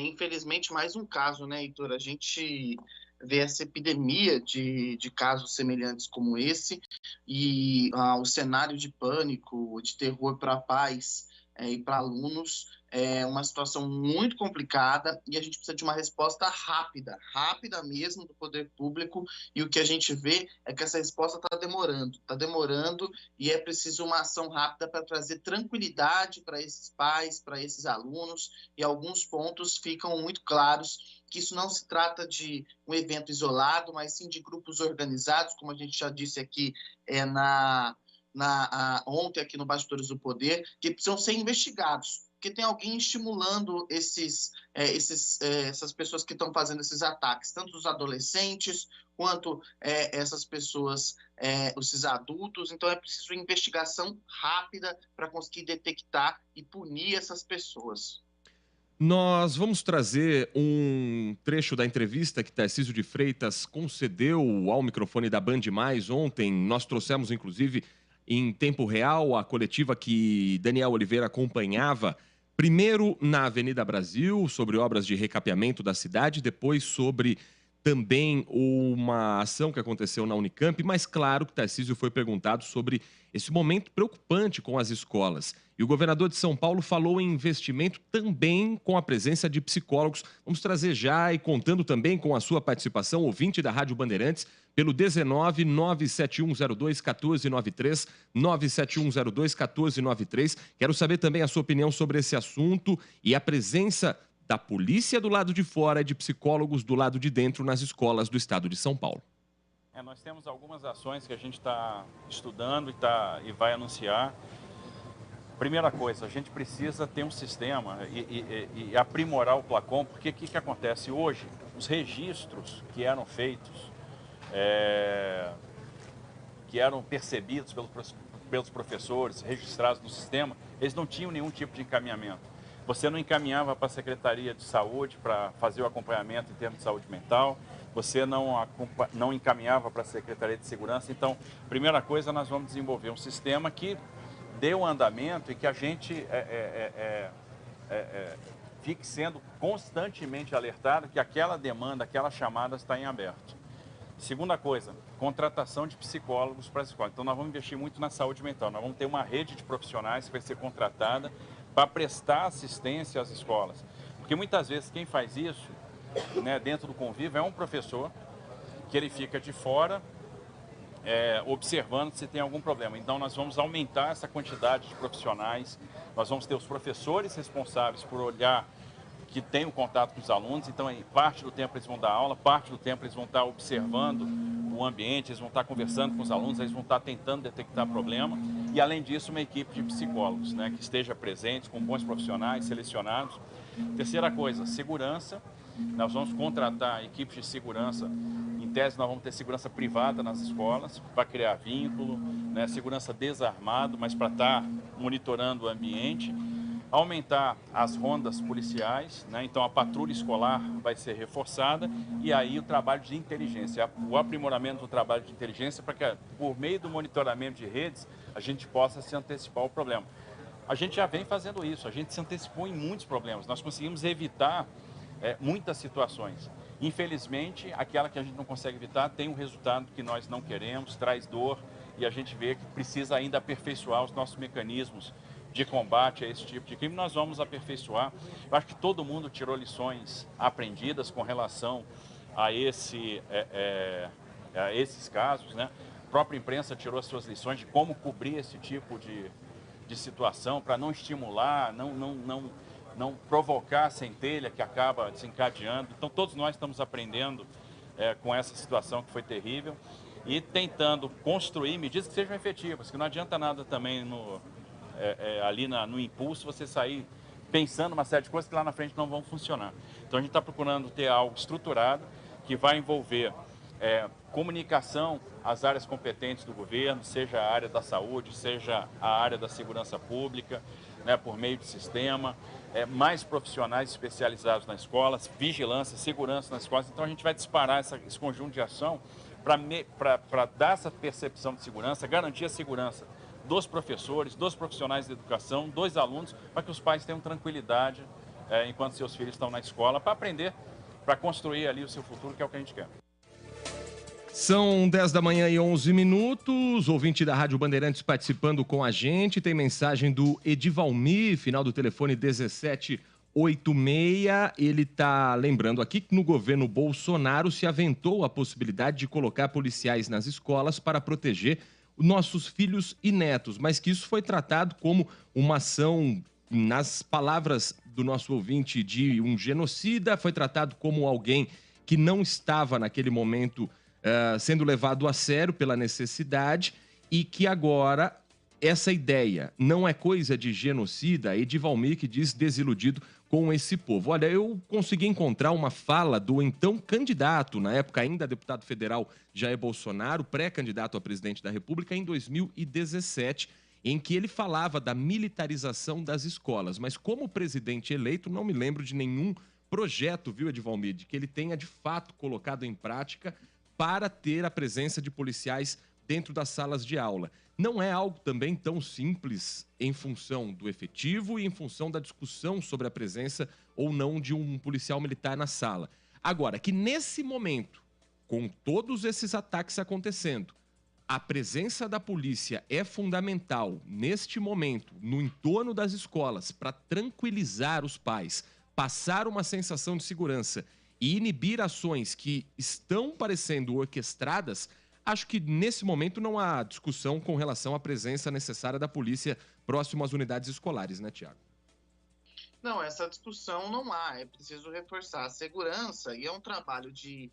Infelizmente, mais um caso, né, Heitor? A gente vê essa epidemia de casos semelhantes como esse e o cenário de pânico, de terror para pais e para alunos é uma situação muito complicada e a gente precisa de uma resposta rápida, rápida mesmo do poder público, e o que a gente vê é que essa resposta está demorando e é preciso uma ação rápida para trazer tranquilidade para esses pais, para esses alunos, e alguns pontos ficam muito claros que isso não se trata de um evento isolado, mas sim de grupos organizados, como a gente já disse aqui ontem aqui no Bastidores do Poder, que precisam ser investigados, porque tem alguém estimulando essas pessoas que estão fazendo esses ataques, tanto os adolescentes quanto essas pessoas, esses adultos. Então é preciso investigação rápida para conseguir detectar e punir essas pessoas. Nós vamos trazer um trecho da entrevista que Tarcísio de Freitas concedeu ao microfone da Band Mais ontem. Nós trouxemos, inclusive, em tempo real, a coletiva que Daniel Oliveira acompanhava, primeiro na Avenida Brasil, sobre obras de recapeamento da cidade, depois sobre também uma ação que aconteceu na Unicamp, mas claro que Tarcísio foi perguntado sobre esse momento preocupante com as escolas. E o governador de São Paulo falou em investimento também com a presença de psicólogos. Vamos trazer já, e contando também com a sua participação, ouvinte da Rádio Bandeirantes, pelo 19 97102 1493, 97102 1493. Quero saber também a sua opinião sobre esse assunto e a presença da polícia do lado de fora e de psicólogos do lado de dentro nas escolas do estado de São Paulo. Nós temos algumas ações que a gente está estudando e vai anunciar. Primeira coisa, a gente precisa ter um sistema e aprimorar o Placom, porque o que acontece hoje? Os registros que eram feitos, que eram percebidos pelos professores, registrados no sistema, eles não tinham nenhum tipo de encaminhamento. Você não encaminhava para a Secretaria de Saúde para fazer o acompanhamento em termos de saúde mental, você não encaminhava para a Secretaria de Segurança. Então, primeira coisa, nós vamos desenvolver um sistema que dê um andamento e que a gente fique sendo constantemente alertado que aquela demanda, aquela chamada está em aberto. Segunda coisa, contratação de psicólogos para as escolas. Então, nós vamos investir muito na saúde mental. Nós vamos ter uma rede de profissionais que vai ser contratada para prestar assistência às escolas. Porque muitas vezes quem faz isso, né, dentro do convívio, é um professor que ele fica de fora observando se tem algum problema. Então nós vamos aumentar essa quantidade de profissionais, nós vamos ter os professores responsáveis por olhar que tem o contato com os alunos. Então parte do tempo eles vão dar aula, parte do tempo eles vão estar observando o ambiente, eles vão estar conversando com os alunos, eles vão estar tentando detectar problema. E além disso, uma equipe de psicólogos, né, que esteja presente, com bons profissionais selecionados. Terceira coisa, segurança. Nós vamos contratar equipes de segurança. Em tese, nós vamos ter segurança privada nas escolas, para criar vínculo, né, segurança desarmado, mas para estar monitorando o ambiente. Aumentar as rondas policiais, né? Então a patrulha escolar vai ser reforçada, e aí o trabalho de inteligência, o aprimoramento do trabalho de inteligência, para que por meio do monitoramento de redes a gente possa se antecipar ao problema. A gente já vem fazendo isso, a gente se antecipou em muitos problemas, nós conseguimos evitar muitas situações. Infelizmente, aquela que a gente não consegue evitar tem um resultado que nós não queremos, traz dor, e a gente vê que precisa ainda aperfeiçoar os nossos mecanismos de combate a esse tipo de crime. Nós vamos aperfeiçoar. Eu acho que todo mundo tirou lições aprendidas com relação a esses casos, né? A própria imprensa tirou as suas lições de como cobrir esse tipo de situação, para não estimular, não provocar a centelha que acaba desencadeando. Então todos nós estamos aprendendo com essa situação que foi terrível e tentando construir medidas que sejam efetivas, que não adianta nada também ali no impulso você sair pensando uma série de coisas que lá na frente não vão funcionar. Então a gente está procurando ter algo estruturado que vai envolver comunicação às áreas competentes do governo, seja a área da saúde, seja a área da segurança pública, né, por meio de sistema, mais profissionais especializados nas escolas, vigilância, segurança nas escolas. Então a gente vai disparar esse conjunto de ação para dar essa percepção de segurança, garantir a segurança dos professores, dos profissionais de educação, dos alunos, para que os pais tenham tranquilidade enquanto seus filhos estão na escola, para aprender, para construir ali o seu futuro, que é o que a gente quer. São 10 da manhã e 11 minutos, ouvinte da Rádio Bandeirantes participando com a gente, tem mensagem do Edivalmir, final do telefone 1786, ele está lembrando aqui que no governo Bolsonaro se aventou a possibilidade de colocar policiais nas escolas para proteger nossos filhos e netos, mas que isso foi tratado como uma ação, nas palavras do nosso ouvinte, de um genocida, foi tratado como alguém que não estava naquele momento sendo levado a sério pela necessidade e que agora essa ideia não é coisa de genocida. Edivalmir que diz desiludido com esse povo. Olha, eu consegui encontrar uma fala do então candidato, na época ainda deputado federal Jair Bolsonaro, pré-candidato a presidente da República, em 2017, em que ele falava da militarização das escolas. Mas como presidente eleito, não me lembro de nenhum projeto, viu, Edivalmir, de que ele tenha de fato colocado em prática para ter a presença de policiais dentro das salas de aula. Não é algo também tão simples em função do efetivo e em função da discussão sobre a presença ou não de um policial militar na sala. Agora, que nesse momento, com todos esses ataques acontecendo, a presença da polícia é fundamental neste momento, no entorno das escolas, para tranquilizar os pais, passar uma sensação de segurança e inibir ações que estão parecendo orquestradas, acho que nesse momento não há discussão com relação à presença necessária da polícia próximo às unidades escolares, né, Tiago? Não, essa discussão não há. É preciso reforçar a segurança e é um trabalho de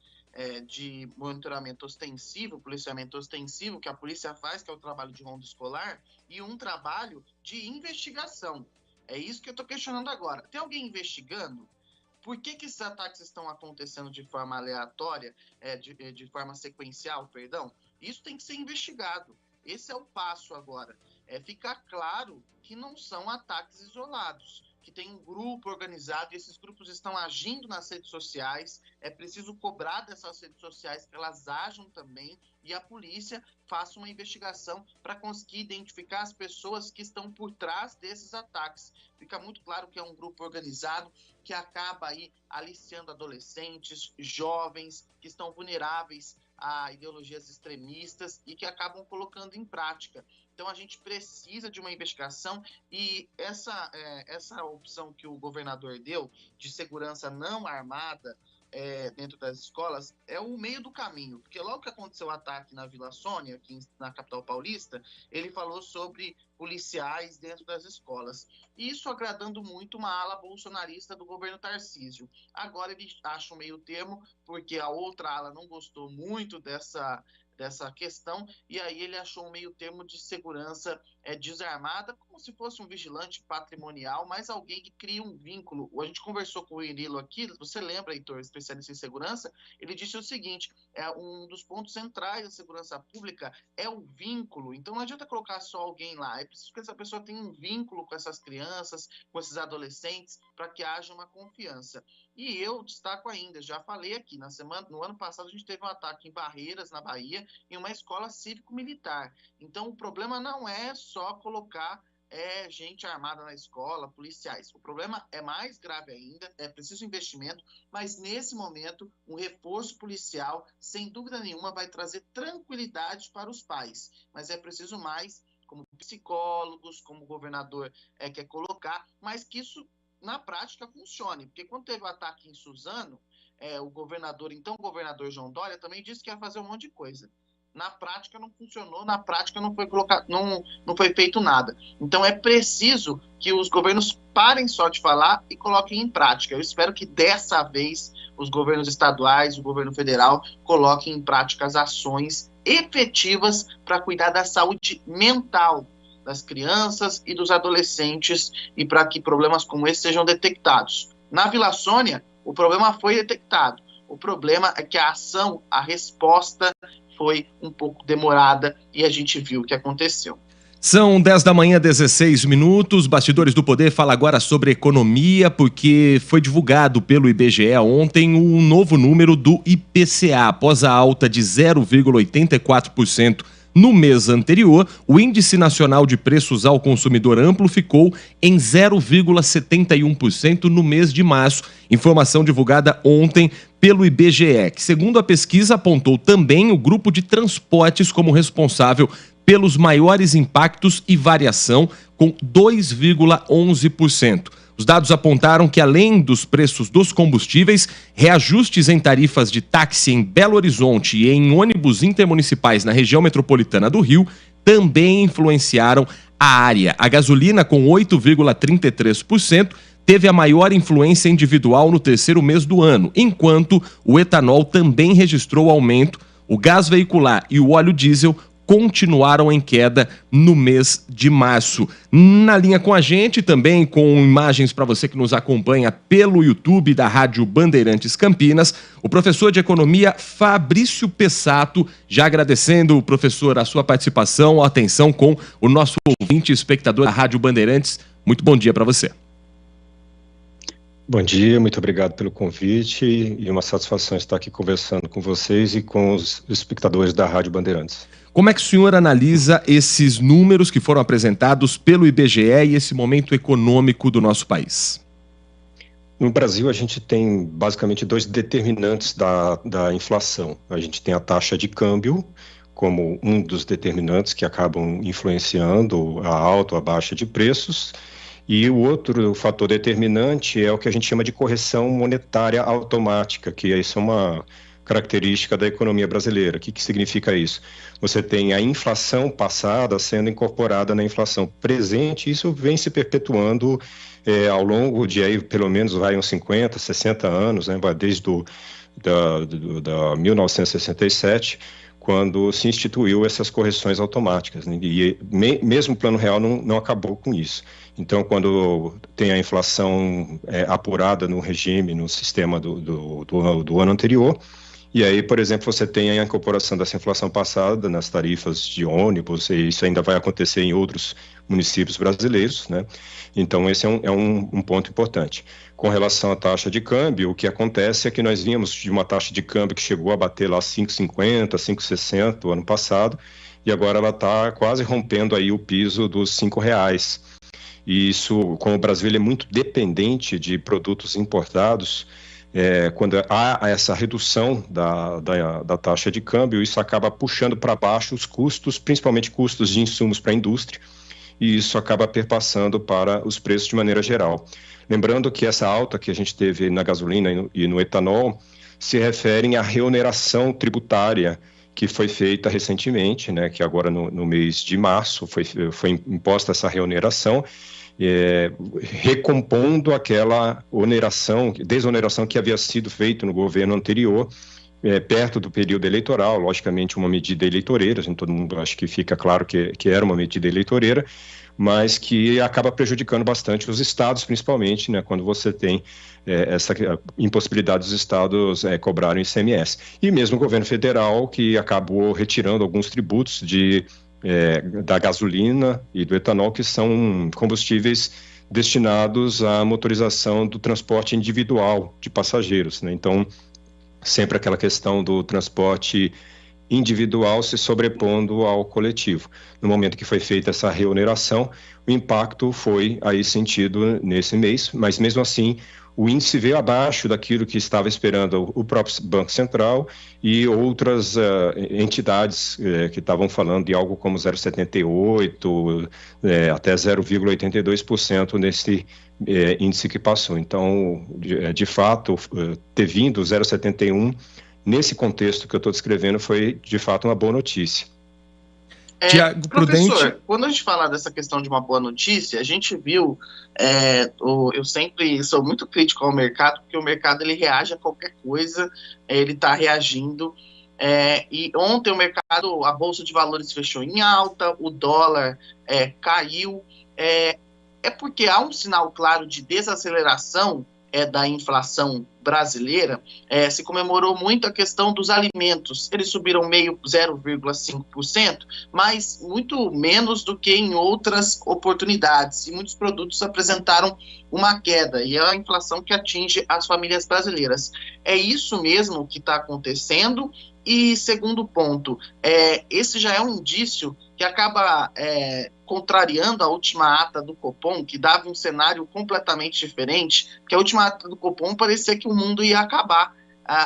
monitoramento ostensivo, policiamento ostensivo que a polícia faz, que é o trabalho de ronda escolar, e um trabalho de investigação. É isso que eu estou questionando agora. Tem alguém investigando? Por que esses ataques estão acontecendo de forma aleatória, de forma sequencial, perdão? Isso tem que ser investigado. Esse é o passo agora. É ficar claro que não são ataques isolados, que tem um grupo organizado e esses grupos estão agindo nas redes sociais. É preciso cobrar dessas redes sociais que elas ajam também e a polícia faça uma investigação para conseguir identificar as pessoas que estão por trás desses ataques. Fica muito claro que é um grupo organizado que acaba aí aliciando adolescentes, jovens que estão vulneráveis a ideologias extremistas e que acabam colocando em prática. Então a gente precisa de uma investigação e essa opção que o governador deu de segurança não armada dentro das escolas é o meio do caminho, porque logo que aconteceu o ataque na Vila Sônia, aqui na capital paulista, ele falou sobre policiais dentro das escolas. Isso agradando muito uma ala bolsonarista do governo Tarcísio. Agora ele acha um meio termo, porque a outra ala não gostou muito dessa questão, e aí ele achou um meio termo de segurança desarmada, como se fosse um vigilante patrimonial, mas alguém que cria um vínculo. A gente conversou com o Irilo aqui, você lembra, Heitor, especialista em segurança, ele disse o seguinte, um dos pontos centrais da segurança pública é o vínculo, então não adianta colocar só alguém lá, é preciso que essa pessoa tenha um vínculo com essas crianças, com esses adolescentes, para que haja uma confiança. E eu destaco ainda, já falei aqui, no ano passado a gente teve um ataque em Barreiras, na Bahia, em uma escola cívico-militar. Então o problema não é só colocar gente armada na escola, policiais. O problema é mais grave ainda, é preciso investimento, mas nesse momento um reforço policial, sem dúvida nenhuma, vai trazer tranquilidade para os pais. Mas é preciso mais, como psicólogos, como o governador quer colocar, mas que isso na prática funcione. Porque quando teve o ataque em Suzano, o governador João Dória, também disse que ia fazer um monte de coisa. Na prática não funcionou, na prática não foi feito nada. Então é preciso que os governos parem só de falar e coloquem em prática. Eu espero que dessa vez os governos estaduais, o governo federal, coloquem em prática as ações efetivas para cuidar da saúde mental das crianças e dos adolescentes e para que problemas como esse sejam detectados. Na Vila Sônia, o problema foi detectado. O problema é que a resposta foi um pouco demorada e a gente viu o que aconteceu. São 10 da manhã, 16 minutos. Bastidores do Poder fala agora sobre economia, porque foi divulgado pelo IBGE ontem um novo número do IPCA. Após a alta de 0,84% No mês anterior, o Índice Nacional de Preços ao Consumidor Amplo ficou em 0,71% no mês de março, informação divulgada ontem pelo IBGE, que, segundo a pesquisa, apontou também o grupo de transportes como responsável pelos maiores impactos e variação, com 2,11%. Os dados apontaram que, além dos preços dos combustíveis, reajustes em tarifas de táxi em Belo Horizonte e em ônibus intermunicipais na região metropolitana do Rio também influenciaram a área. A gasolina, com 8,33%, teve a maior influência individual no terceiro mês do ano, enquanto o etanol também registrou aumento. O gás veicular e o óleo diesel continuaram em queda no mês de março. Na linha com a gente, também com imagens para você que nos acompanha pelo YouTube da Rádio Bandeirantes Campinas, o professor de Economia Fabrício Pessato, já agradecendo, professor, a sua participação, a atenção com o nosso ouvinte e espectador da Rádio Bandeirantes. Muito bom dia para você. Bom dia, muito obrigado pelo convite e uma satisfação estar aqui conversando com vocês e com os espectadores da Rádio Bandeirantes. Como é que o senhor analisa esses números que foram apresentados pelo IBGE e esse momento econômico do nosso país? No Brasil, a gente tem basicamente dois determinantes da inflação. A gente tem a taxa de câmbio como um dos determinantes que acabam influenciando a alta ou a baixa de preços. E o outro fator determinante é o que a gente chama de correção monetária automática, que isso é uma característica da economia brasileira. O que significa isso? Você tem a inflação passada sendo incorporada na inflação presente, e isso vem se perpetuando ao longo de aí, pelo menos uns 50, 60 anos, né, desde da 1967, quando se instituiu essas correções automáticas, né? E mesmo o Plano Real não acabou com isso. Então, quando tem a inflação apurada no regime, no sistema do ano anterior, e aí, por exemplo, você tem a incorporação dessa inflação passada nas tarifas de ônibus, e isso ainda vai acontecer em outros municípios brasileiros, né? Então, esse é um ponto importante. Com relação à taxa de câmbio, o que acontece é que nós vimos de uma taxa de câmbio que chegou a bater lá 5,50, 5,60 o ano passado, e agora ela está quase rompendo aí o piso dos R$5. E isso, como o Brasil é muito dependente de produtos importados, quando há essa redução da taxa de câmbio, isso acaba puxando para baixo os custos, principalmente custos de insumos para a indústria, e isso acaba perpassando para os preços de maneira geral. Lembrando que essa alta que a gente teve na gasolina e no etanol se referem à reoneração tributária que foi feita recentemente, né, que agora no mês de março foi imposta essa reoneração, recompondo aquela desoneração que havia sido feita no governo anterior, perto do período eleitoral, logicamente uma medida eleitoreira, todo mundo acha que fica claro que era uma medida eleitoreira, mas que acaba prejudicando bastante os estados, principalmente, né, quando você tem essa impossibilidade dos estados cobrarem ICMS. E mesmo o governo federal, que acabou retirando alguns tributos da gasolina e do etanol, que são combustíveis destinados à motorização do transporte individual de passageiros, né? Então, sempre aquela questão do transporte individual se sobrepondo ao coletivo. No momento que foi feita essa reoneração, o impacto foi aí sentido nesse mês, mas mesmo assim o índice veio abaixo daquilo que estava esperando o próprio Banco Central e outras entidades que estavam falando de algo como 0,78% até 0,82% nesse índice que passou. Então, de fato, ter vindo 0,71%, nesse contexto que eu estou descrevendo, foi, de fato, uma boa notícia. Tiago Prudente. Professor, quando a gente fala dessa questão de uma boa notícia, a gente viu, eu sempre sou muito crítico ao mercado, porque o mercado ele reage a qualquer coisa, ele está reagindo, e ontem o mercado, a Bolsa de Valores fechou em alta, o dólar caiu, porque há um sinal claro de desaceleração da inflação brasileira. Se comemorou muito a questão dos alimentos, eles subiram 0,5%, mas muito menos do que em outras oportunidades, e muitos produtos apresentaram uma queda, e é a inflação que atinge as famílias brasileiras. É isso mesmo que está acontecendo, E segundo ponto, esse já é um indício que acaba contrariando a última ata do Copom, que dava um cenário completamente diferente, que a última ata do Copom parecia que o mundo ia acabar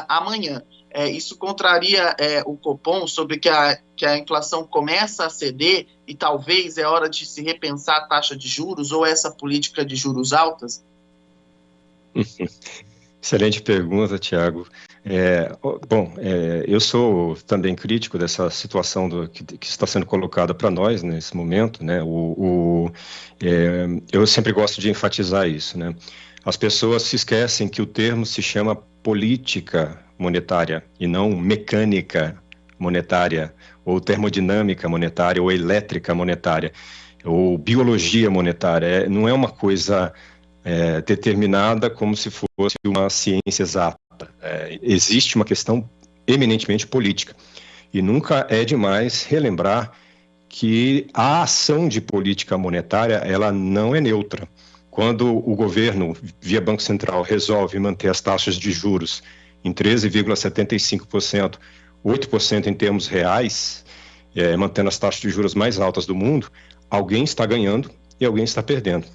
amanhã. Isso contraria o Copom sobre que a inflação começa a ceder e talvez é hora de se repensar a taxa de juros ou essa política de juros altas? Excelente pergunta, Tiago. Eu sou também crítico dessa situação que está sendo colocada para nós nesse momento, né? Eu sempre gosto de enfatizar isso, né? As pessoas se esquecem que o termo se chama política monetária e não mecânica monetária, ou termodinâmica monetária, ou elétrica monetária, ou biologia monetária. Não é uma coisa determinada como se fosse uma ciência exata. Existe uma questão eminentemente política. E nunca é demais relembrar que a ação de política monetária, ela não é neutra. Quando o governo, via Banco Central, resolve manter as taxas de juros em 13,75%, 8% em termos reais, mantendo as taxas de juros mais altas do mundo, alguém está ganhando e alguém está perdendo.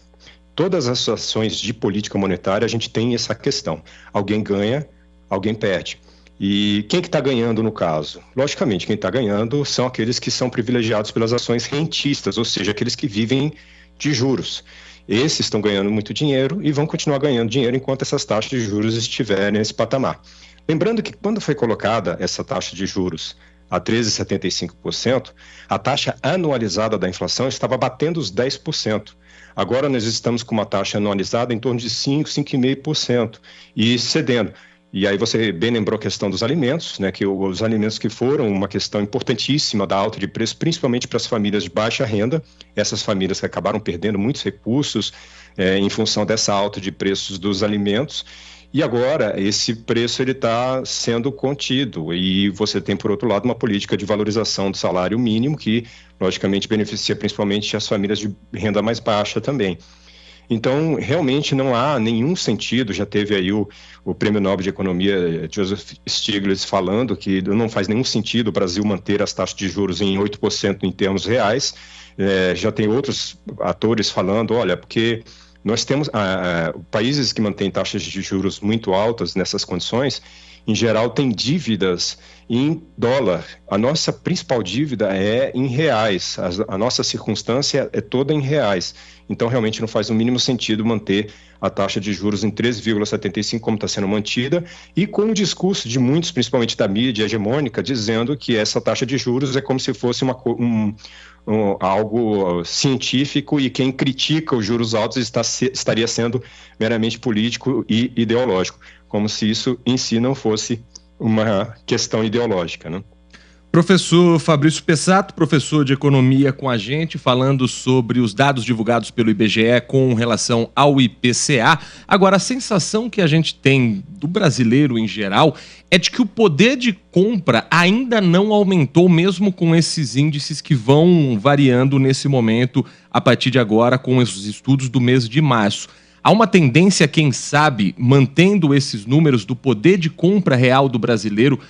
Todas as ações de política monetária, a gente tem essa questão. Alguém ganha, alguém perde. E quem que está ganhando no caso? Logicamente, quem está ganhando são aqueles que são privilegiados pelas ações rentistas, ou seja, aqueles que vivem de juros. Esses estão ganhando muito dinheiro e vão continuar ganhando dinheiro enquanto essas taxas de juros estiverem nesse patamar. Lembrando que quando foi colocada essa taxa de juros a 13,75%, a taxa anualizada da inflação estava batendo os 10%. Agora nós estamos com uma taxa anualizada em torno de 5,5% e cedendo. E aí você bem lembrou a questão dos alimentos, né, que os alimentos que foram uma questão importantíssima da alta de preço, principalmente para as famílias de baixa renda, essas famílias que acabaram perdendo muitos recursos em função dessa alta de preços dos alimentos. E agora esse preço ele está sendo contido e você tem, por outro lado, uma política de valorização do salário mínimo que, logicamente, beneficia principalmente as famílias de renda mais baixa também. Então, realmente não há nenhum sentido, já teve aí o Prêmio Nobel de Economia, Joseph Stiglitz, falando que não faz nenhum sentido o Brasil manter as taxas de juros em 8% em termos reais. Já tem outros atores falando, olha, porque nós temos países que mantêm taxas de juros muito altas nessas condições, em geral, têm dívidas em dólar. A nossa principal dívida é em reais. A nossa circunstância é toda em reais. Então, realmente, não faz o mínimo sentido manter a taxa de juros em 13,75%, como está sendo mantida, e com o discurso de muitos, principalmente da mídia hegemônica, dizendo que essa taxa de juros é como se fosse algo científico e quem critica os juros altos estaria sendo meramente político e ideológico, como se isso em si não fosse uma questão ideológica, né? Professor Fabrício Pessato, professor de economia com a gente, falando sobre os dados divulgados pelo IBGE com relação ao IPCA. Agora, a sensação que a gente tem do brasileiro em geral é de que o poder de compra ainda não aumentou, mesmo com esses índices que vão variando nesse momento, a partir de agora, com os estudos do mês de março. Há uma tendência, quem sabe, mantendo esses números do poder de compra real do brasileiro,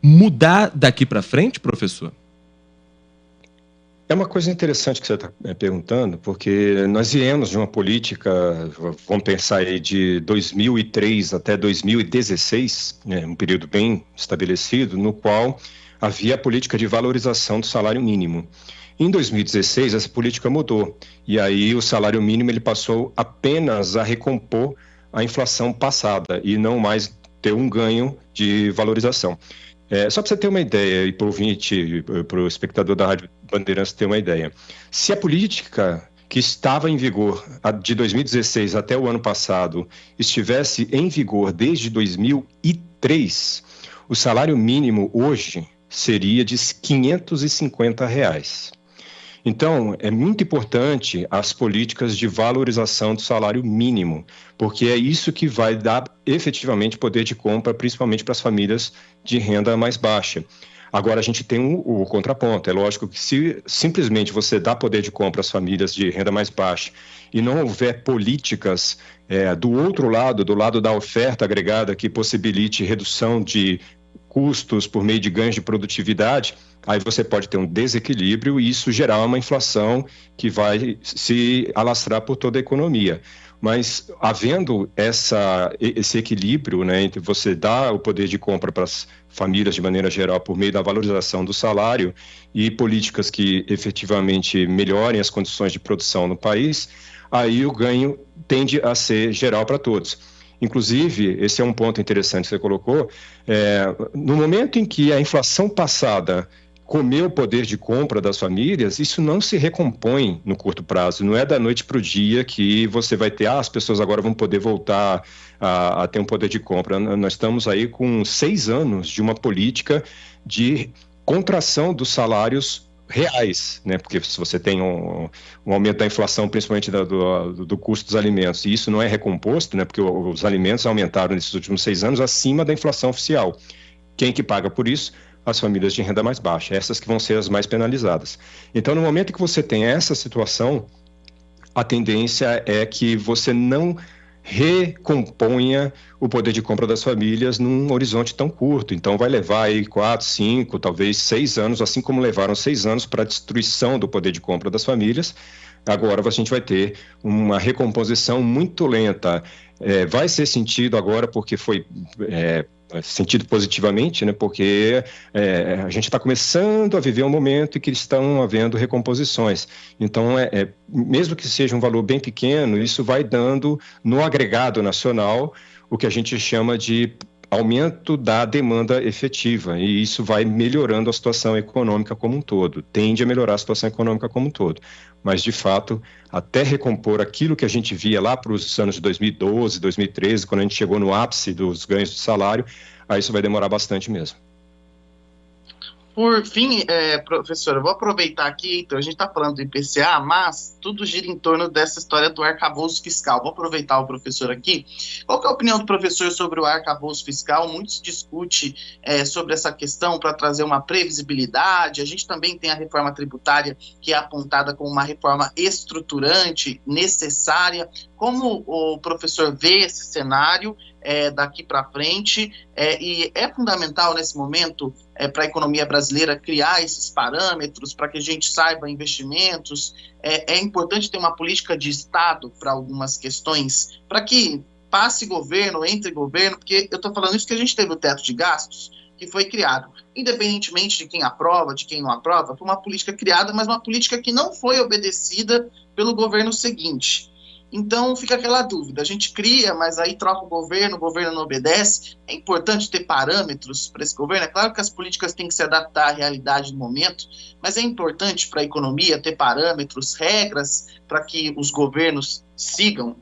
mudar daqui para frente, professor? É uma coisa interessante que você está perguntando, porque nós viemos de uma política, vamos pensar aí, de 2003 até 2016, né, um período bem estabelecido, no qual havia a política de valorização do salário mínimo. Em 2016, essa política mudou, e aí o salário mínimo ele passou apenas a recompor a inflação passada, e não mais ter um ganho de valorização. Só para você ter uma ideia, e para o ouvinte, para o espectador da Rádio Bandeirantes ter uma ideia, se a política que estava em vigor de 2016 até o ano passado estivesse em vigor desde 2003, o salário mínimo hoje seria de R$ 550. Então, é muito importante as políticas de valorização do salário mínimo, porque é isso que vai dar efetivamente poder de compra, principalmente para as famílias de renda mais baixa. Agora, a gente tem o contraponto. É lógico que se simplesmente você dá poder de compra às famílias de renda mais baixa e não houver políticas do outro lado, do lado da oferta agregada, que possibilite redução de custos, por meio de ganhos de produtividade, aí você pode ter um desequilíbrio e isso gerar uma inflação que vai se alastrar por toda a economia. Mas havendo esse equilíbrio, né, entre você dar o poder de compra para as famílias de maneira geral por meio da valorização do salário e políticas que efetivamente melhorem as condições de produção no país, aí o ganho tende a ser geral para todos. Inclusive, esse é um ponto interessante que você colocou, no momento em que a inflação passada comeu o poder de compra das famílias, isso não se recompõe no curto prazo, não é da noite para o dia que você vai ter, as pessoas agora vão poder voltar a ter um poder de compra. Nós estamos aí com 6 anos de uma política de contração dos salários reais, né? Porque se você tem um aumento da inflação, principalmente do custo dos alimentos, e isso não é recomposto, né? Porque os alimentos aumentaram nesses últimos 6 anos acima da inflação oficial. Quem que paga por isso? As famílias de renda mais baixa, essas que vão ser as mais penalizadas. Então, no momento que você tem essa situação, a tendência é que você não recomponha o poder de compra das famílias num horizonte tão curto. Então, vai levar aí 4, 5, talvez 6 anos, assim como levaram 6 anos para a destruição do poder de compra das famílias. Agora a gente vai ter uma recomposição muito lenta. Vai ser sentido agora porque foi sentido positivamente, né? Porque a gente está começando a viver um momento em que estão havendo recomposições. Então, mesmo que seja um valor bem pequeno, isso vai dando no agregado nacional o que a gente chama de aumento da demanda efetiva, e isso vai melhorando a situação econômica como um todo, tende a melhorar a situação econômica como um todo. Mas, de fato, até recompor aquilo que a gente via lá para os anos de 2012, 2013, quando a gente chegou no ápice dos ganhos de salário, aí isso vai demorar bastante mesmo. Por fim, professor, eu vou aproveitar aqui, então a gente está falando do IPCA, mas tudo gira em torno dessa história do arcabouço fiscal. Vou aproveitar o professor aqui. Qual que é a opinião do professor sobre o arcabouço fiscal? Muito se discute sobre essa questão para trazer uma previsibilidade. A gente também tem a reforma tributária, que é apontada como uma reforma estruturante, necessária. Como o professor vê esse cenário daqui para frente? E é fundamental nesse momento para a economia brasileira criar esses parâmetros para que a gente saiba investimentos. É importante ter uma política de Estado para algumas questões, para que passe governo, entre governo, porque eu estou falando isso que a gente teve o teto de gastos, que foi criado, independentemente de quem aprova, de quem não aprova, foi uma política criada, mas uma política que não foi obedecida pelo governo seguinte. Então, fica aquela dúvida, a gente cria, mas aí troca o governo não obedece. É importante ter parâmetros para esse governo. É claro que as políticas têm que se adaptar à realidade do momento, mas é importante para a economia ter parâmetros, regras, para que os governos sigam.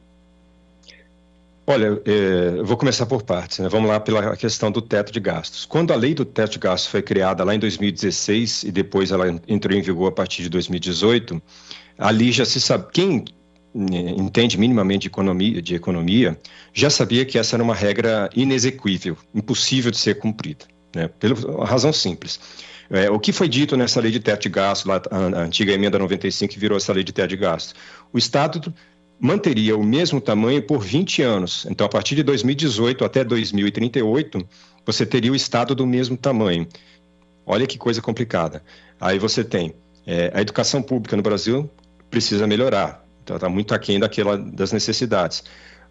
Olha, eu vou começar por partes, né? Vamos lá pela questão do teto de gastos. Quando a lei do teto de gastos foi criada lá em 2016 e depois ela entrou em vigor a partir de 2018, ali já se sabe, quem entende minimamente de economia, já sabia que essa era uma regra inexequível, impossível de ser cumprida, né? Pela razão simples. O que foi dito nessa lei de teto de gastos, lá, a antiga emenda 95, que virou essa lei de teto de gastos? O Estado manteria o mesmo tamanho por 20 anos. Então, a partir de 2018 até 2038, você teria o Estado do mesmo tamanho. Olha que coisa complicada. Aí você tem a educação pública no Brasil precisa melhorar. Então, está muito aquém das necessidades.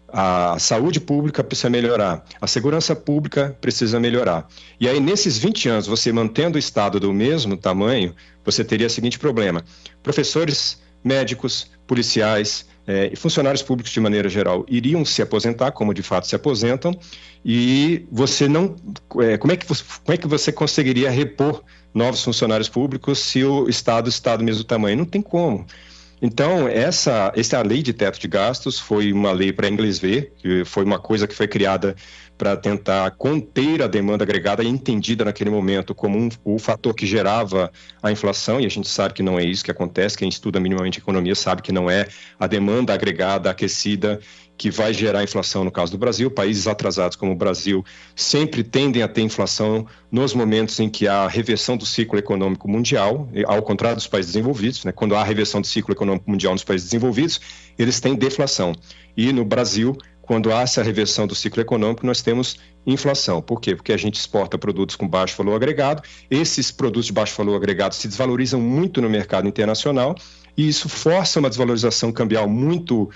A saúde pública precisa melhorar. A segurança pública precisa melhorar. E aí, nesses 20 anos, você mantendo o Estado do mesmo tamanho, você teria o seguinte problema. Professores, médicos, policiais e funcionários públicos, de maneira geral, iriam se aposentar, como de fato se aposentam, e você não... Como é que você conseguiria repor novos funcionários públicos se o Estado está do mesmo tamanho? Não tem como. Então, essa lei de teto de gastos foi uma lei para inglês ver, que foi uma coisa que foi criada para tentar conter a demanda agregada e entendida naquele momento como o fator que gerava a inflação, e a gente sabe que não é isso que acontece. Quem estuda minimamente economia sabe que não é a demanda agregada, aquecida, que vai gerar inflação no caso do Brasil. Países atrasados como o Brasil sempre tendem a ter inflação nos momentos em que há reversão do ciclo econômico mundial, ao contrário dos países desenvolvidos, né? Quando há reversão do ciclo econômico mundial nos países desenvolvidos, eles têm deflação. E no Brasil, quando há essa reversão do ciclo econômico, nós temos inflação. Por quê? Porque a gente exporta produtos com baixo valor agregado, esses produtos de baixo valor agregado se desvalorizam muito no mercado internacional, e isso força uma desvalorização cambial muito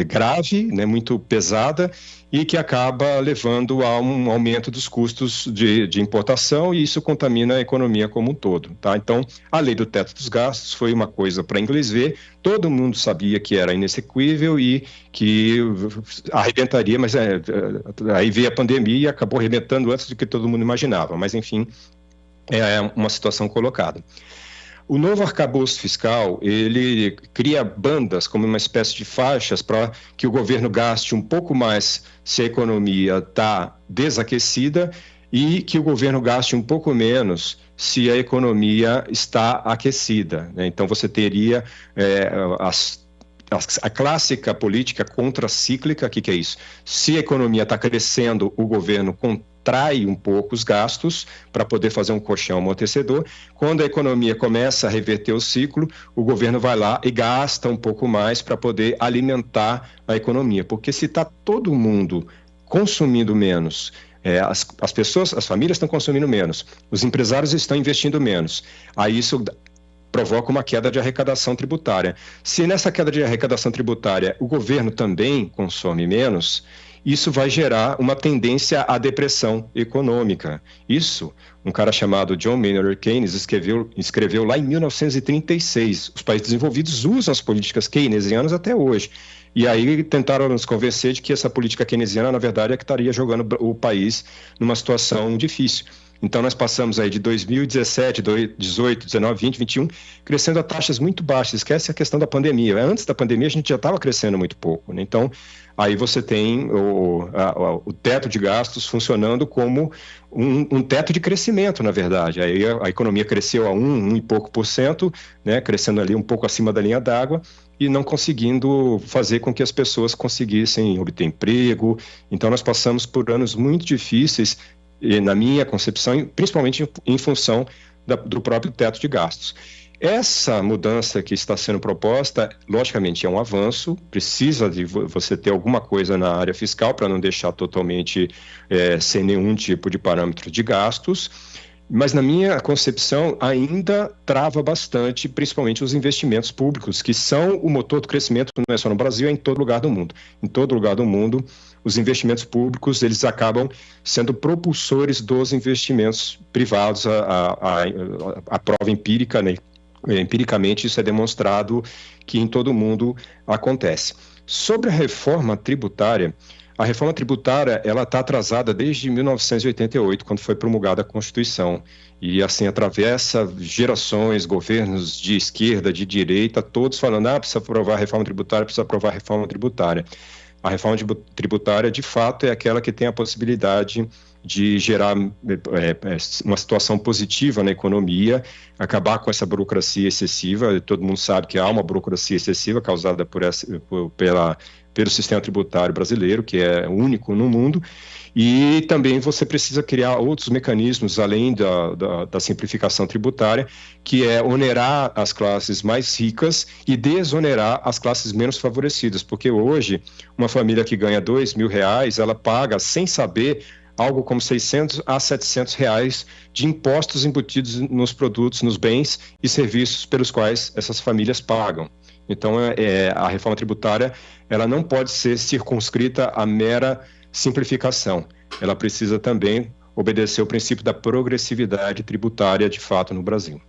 grave, né, muito pesada, e que acaba levando a um aumento dos custos de importação, e isso contamina a economia como um todo. Tá? Então, a lei do teto dos gastos foi uma coisa para inglês ver, todo mundo sabia que era inexequível e que arrebentaria, mas aí veio a pandemia e acabou arrebentando antes do que todo mundo imaginava, mas enfim, é uma situação colocada. O novo arcabouço fiscal, ele cria bandas como uma espécie de faixas para que o governo gaste um pouco mais se a economia está desaquecida e que o governo gaste um pouco menos se a economia está aquecida, né? Então você teria a clássica política contracíclica. O que é isso? Se a economia está crescendo, o governo contrai um pouco os gastos para poder fazer um colchão amortecedor. Quando a economia começa a reverter o ciclo, o governo vai lá e gasta um pouco mais para poder alimentar a economia. Porque se está todo mundo consumindo menos, as pessoas, as famílias estão consumindo menos, os empresários estão investindo menos, aí isso provoca uma queda de arrecadação tributária. Se nessa queda de arrecadação tributária o governo também consome menos, isso vai gerar uma tendência à depressão econômica. Isso, um cara chamado John Maynard Keynes escreveu lá em 1936. Os países desenvolvidos usam as políticas keynesianas até hoje. E aí tentaram nos convencer de que essa política keynesiana, na verdade, é que estaria jogando o país numa situação difícil. Então, nós passamos aí de 2017, 2018, 19, 20, 21, crescendo a taxas muito baixas. Esquece a questão da pandemia. Antes da pandemia, a gente já estava crescendo muito pouco, né? Então, aí você tem o teto de gastos funcionando como um teto de crescimento, na verdade. Aí a economia cresceu a 1 e pouco %, né? Crescendo ali um pouco acima da linha d'água e não conseguindo fazer com que as pessoas conseguissem obter emprego. Então, nós passamos por anos muito difíceis, e na minha concepção, principalmente em função do próprio teto de gastos. Essa mudança que está sendo proposta, logicamente, é um avanço, precisa de você ter alguma coisa na área fiscal para não deixar totalmente sem nenhum tipo de parâmetro de gastos, mas na minha concepção ainda trava bastante, principalmente os investimentos públicos, que são o motor do crescimento, não é só no Brasil, é em todo lugar do mundo. Em todo lugar do mundo, os investimentos públicos, eles acabam sendo propulsores dos investimentos privados. A prova empírica, né? Empiricamente, isso é demonstrado que em todo mundo acontece. Sobre a reforma tributária, ela está atrasada desde 1988, quando foi promulgada a Constituição. E assim, atravessa gerações, governos de esquerda, de direita, todos falando, precisa aprovar a reforma tributária, precisa aprovar a reforma tributária. A reforma tributária, de fato, é aquela que tem a possibilidade de gerar uma situação positiva na economia, acabar com essa burocracia excessiva. Todo mundo sabe que há uma burocracia excessiva causada pelo sistema tributário brasileiro, que é único no mundo, e também você precisa criar outros mecanismos, além da simplificação tributária, que é onerar as classes mais ricas e desonerar as classes menos favorecidas, porque hoje, uma família que ganha R$2.000, ela paga, sem saber, algo como R$600 a R$700 de impostos embutidos nos produtos, nos bens e serviços pelos quais essas famílias pagam. Então, a reforma tributária, ela não pode ser circunscrita à mera simplificação. Ela precisa também obedecer o princípio da progressividade tributária, de fato, no Brasil.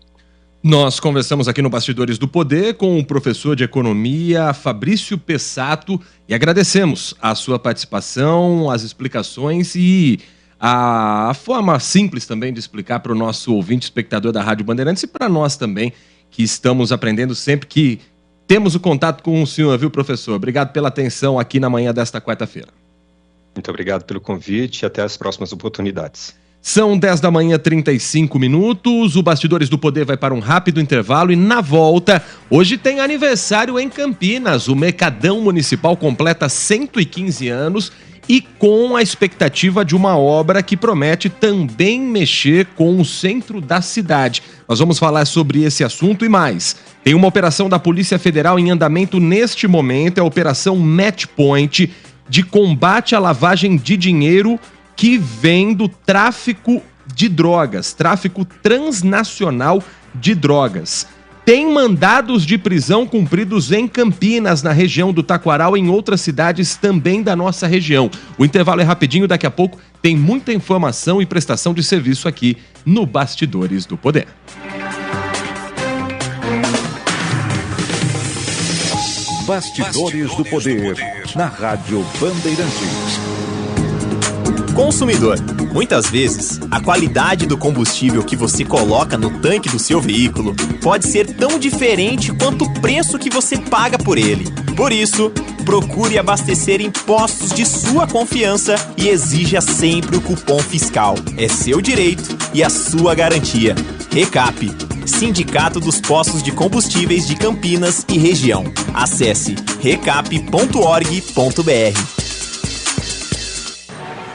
Nós conversamos aqui no Bastidores do Poder com o professor de Economia, Fabrício Pessato, e agradecemos a sua participação, as explicações e a forma simples também de explicar para o nosso ouvinte, espectador da Rádio Bandeirantes, e para nós também, que estamos aprendendo sempre que temos o contato com o senhor, viu, professor? Obrigado pela atenção aqui na manhã desta quarta-feira. Muito obrigado pelo convite e até as próximas oportunidades. São 10 da manhã, 35 minutos. O Bastidores do Poder vai para um rápido intervalo e na volta, hoje tem aniversário em Campinas. O Mercadão Municipal completa 115 anos e com a expectativa de uma obra que promete também mexer com o centro da cidade. Nós vamos falar sobre esse assunto e mais. Tem uma operação da Polícia Federal em andamento neste momento, é a Operação Match Point, de combate à lavagem de dinheiro que vem do tráfico de drogas, tráfico transnacional de drogas. Tem mandados de prisão cumpridos em Campinas, na região do Taquaral, e em outras cidades também da nossa região. O intervalo é rapidinho, daqui a pouco tem muita informação e prestação de serviço aqui no Bastidores do Poder. Bastidores do Poder, na Rádio Bandeirantes. Consumidor, muitas vezes, a qualidade do combustível que você coloca no tanque do seu veículo pode ser tão diferente quanto o preço que você paga por ele. Por isso, procure abastecer em postos de sua confiança e exija sempre o cupom fiscal. É seu direito e a sua garantia. Recap, Sindicato dos Postos de Combustíveis de Campinas e Região. Acesse recap.org.br.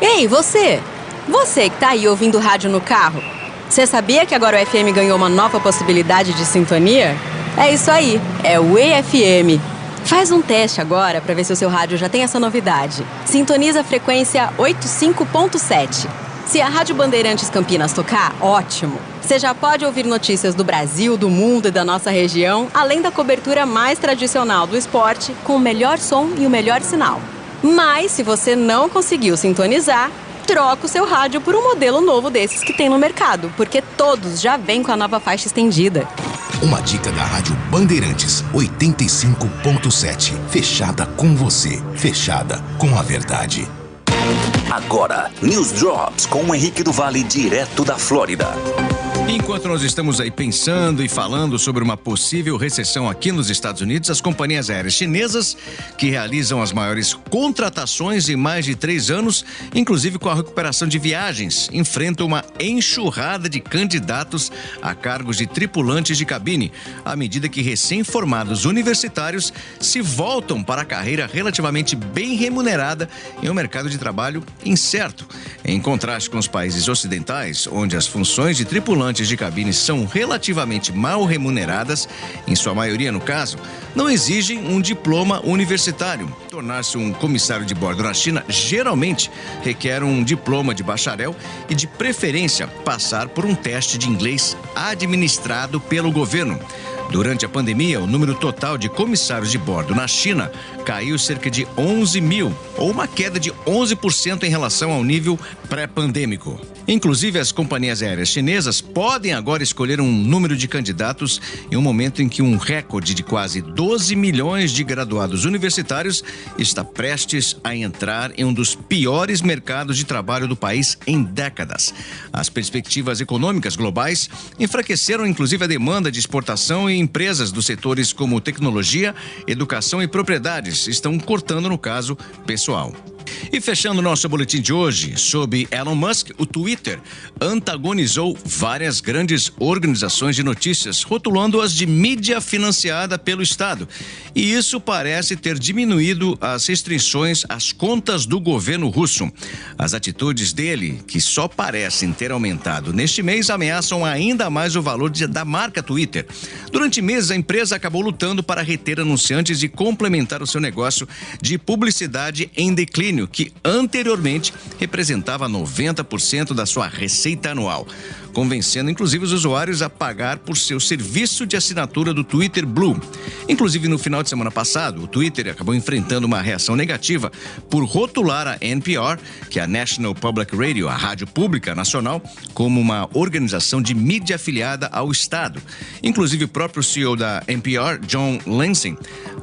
Ei, você! Você que tá aí ouvindo rádio no carro, você sabia que agora o FM ganhou uma nova possibilidade de sintonia? É isso aí, é o EFM. Faz um teste agora para ver se o seu rádio já tem essa novidade. Sintoniza a frequência 85.7. Se a Rádio Bandeirantes Campinas tocar, ótimo! Você já pode ouvir notícias do Brasil, do mundo e da nossa região, além da cobertura mais tradicional do esporte, com o melhor som e o melhor sinal. Mas, se você não conseguiu sintonizar, troca o seu rádio por um modelo novo desses que tem no mercado, porque todos já vêm com a nova faixa estendida. Uma dica da Rádio Bandeirantes 85.7. Fechada com você, fechada com a verdade. Agora, News Drops com o Henrique do Vale, direto da Flórida. Enquanto nós estamos aí pensando e falando sobre uma possível recessão aqui nos Estados Unidos, as companhias aéreas chinesas, que realizam as maiores contratações em mais de 3 anos, inclusive com a recuperação de viagens, enfrentam uma enxurrada de candidatos a cargos de tripulantes de cabine, à medida que recém-formados universitários se voltam para a carreira relativamente bem remunerada em um mercado de trabalho incerto. Em contraste com os países ocidentais, onde as funções de tripulantes de cabine são relativamente mal remuneradas, em sua maioria no caso, não exigem um diploma universitário. Tornar-se um comissário de bordo na China geralmente requer um diploma de bacharel e, de preferência, passar por um teste de inglês administrado pelo governo. Durante a pandemia, o número total de comissários de bordo na China caiu cerca de 11 mil, ou uma queda de 11% em relação ao nível pré-pandêmico. Inclusive, as companhias aéreas chinesas podem agora escolher um número de candidatos em um momento em que um recorde de quase 12 milhões de graduados universitários está prestes a entrar em um dos piores mercados de trabalho do país em décadas. As perspectivas econômicas globais enfraqueceram inclusive a demanda de exportação e empresas dos setores como tecnologia, educação e propriedades estão cortando, no caso, pessoal. E fechando nosso boletim de hoje sobre Elon Musk, o Twitter antagonizou várias grandes organizações de notícias, rotulando-as de mídia financiada pelo Estado. E isso parece ter diminuído as restrições às contas do governo russo. As atitudes dele, que só parecem ter aumentado neste mês, ameaçam ainda mais o valor da marca Twitter. Durante meses, a empresa acabou lutando para reter anunciantes e complementar o seu negócio de publicidade em declínio, que anteriormente representava 90% da sua receita anual, convencendo inclusive os usuários a pagar por seu serviço de assinatura do Twitter Blue. Inclusive, no final de semana passado, o Twitter acabou enfrentando uma reação negativa por rotular a NPR, que é a National Public Radio, a rádio pública nacional, como uma organização de mídia afiliada ao Estado. Inclusive, o próprio CEO da NPR, John Lansing,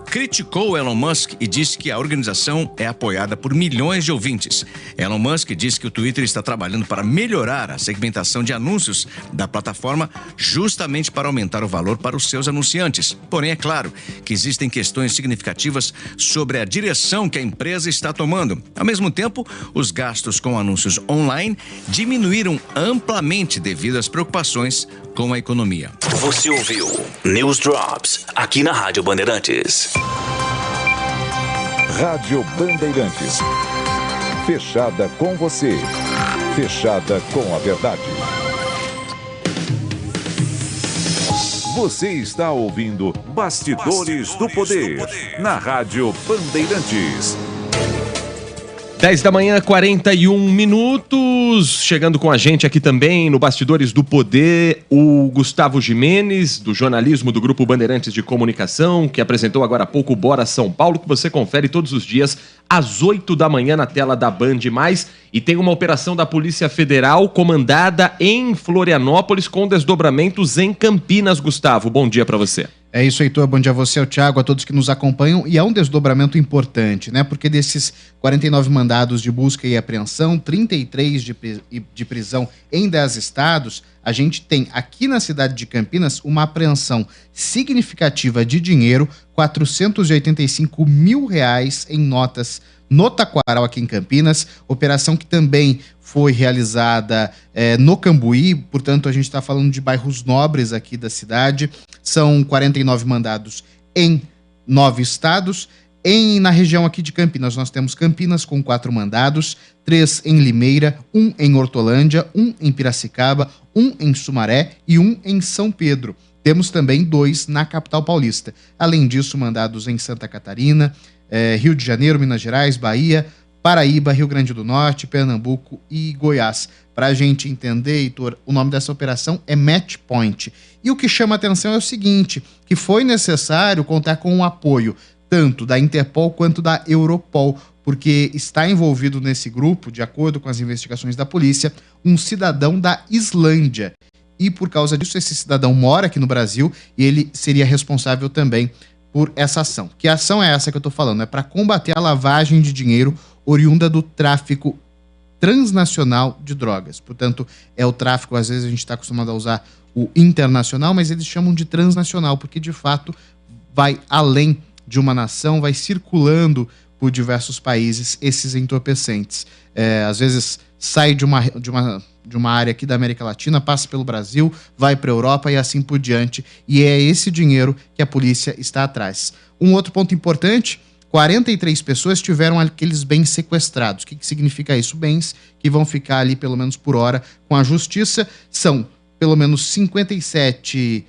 criticou Elon Musk e disse que a organização é apoiada por milhões de ouvintes. Elon Musk disse que o Twitter está trabalhando para melhorar a segmentação de anúncios da plataforma, justamente para aumentar o valor para os seus anunciantes. Porém, é claro que existem questões significativas sobre a direção que a empresa está tomando. Ao mesmo tempo, os gastos com anúncios online diminuíram amplamente devido às preocupações com a economia. Você ouviu News Drops aqui na Rádio Bandeirantes. Rádio Bandeirantes. Fechada com você. Fechada com a verdade. Você está ouvindo Bastidores do Poder, na Rádio Bandeirantes. 10 da manhã, 41 minutos. Chegando com a gente aqui também no Bastidores do Poder, o Gustavo Gimenez, do jornalismo do Grupo Bandeirantes de Comunicação, que apresentou agora há pouco o Bora São Paulo, que você confere todos os dias às 8 da manhã na tela da Band+. E tem uma operação da Polícia Federal comandada em Florianópolis com desdobramentos em Campinas. Gustavo, bom dia para você. É isso, Heitor. Bom dia a você, ao Thiago, a todos que nos acompanham. E é um desdobramento importante, né? Porque desses 49 mandados de busca e apreensão, 33 de prisão em 10 estados, a gente tem aqui na cidade de Campinas uma apreensão significativa de dinheiro, R$485 mil em notas no Taquaral, aqui em Campinas, operação que também foi realizada no Cambuí, portanto a gente está falando de bairros nobres aqui da cidade. São 49 mandados em 9 estados. Na região aqui de Campinas, nós temos Campinas com 4 mandados, 3 em Limeira, 1 em Hortolândia, 1 em Piracicaba, 1 em Sumaré e 1 em São Pedro. Temos também 2 na capital paulista. Além disso, mandados em Santa Catarina, Rio de Janeiro, Minas Gerais, Bahia, Paraíba, Rio Grande do Norte, Pernambuco e Goiás. Para a gente entender, Heitor, o nome dessa operação é Match Point. E o que chama a atenção é o seguinte, que foi necessário contar com o apoio tanto da Interpol quanto da Europol, porque está envolvido nesse grupo, de acordo com as investigações da polícia, um cidadão da Islândia. E por causa disso, esse cidadão mora aqui no Brasil e ele seria responsável também por essa ação. Que ação é essa que eu estou falando? É para combater a lavagem de dinheiro oriunda do tráfico transnacional de drogas. Portanto, é o tráfico, às vezes a gente está acostumado a usar o internacional, mas eles chamam de transnacional, porque de fato vai além de uma nação, vai circulando por diversos países esses entorpecentes. Às vezes sai de uma área aqui da América Latina, passa pelo Brasil, vai para a Europa e assim por diante. E é esse dinheiro que a polícia está atrás. Um outro ponto importante, 43 pessoas tiveram aqueles bens sequestrados. O que significa isso? Bens que vão ficar ali, pelo menos por hora, com a justiça. São pelo menos 57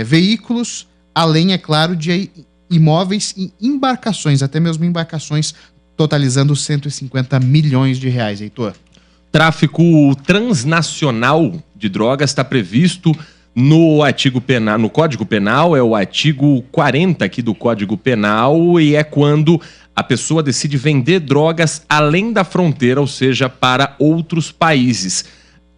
veículos, além, é claro, de imóveis e embarcações, até mesmo embarcações, totalizando 150 milhões de reais, Heitor. Tráfico transnacional de drogas está previsto no artigo penal, no Código Penal, é o artigo 40 aqui do Código Penal, e é quando a pessoa decide vender drogas além da fronteira, ou seja, para outros países.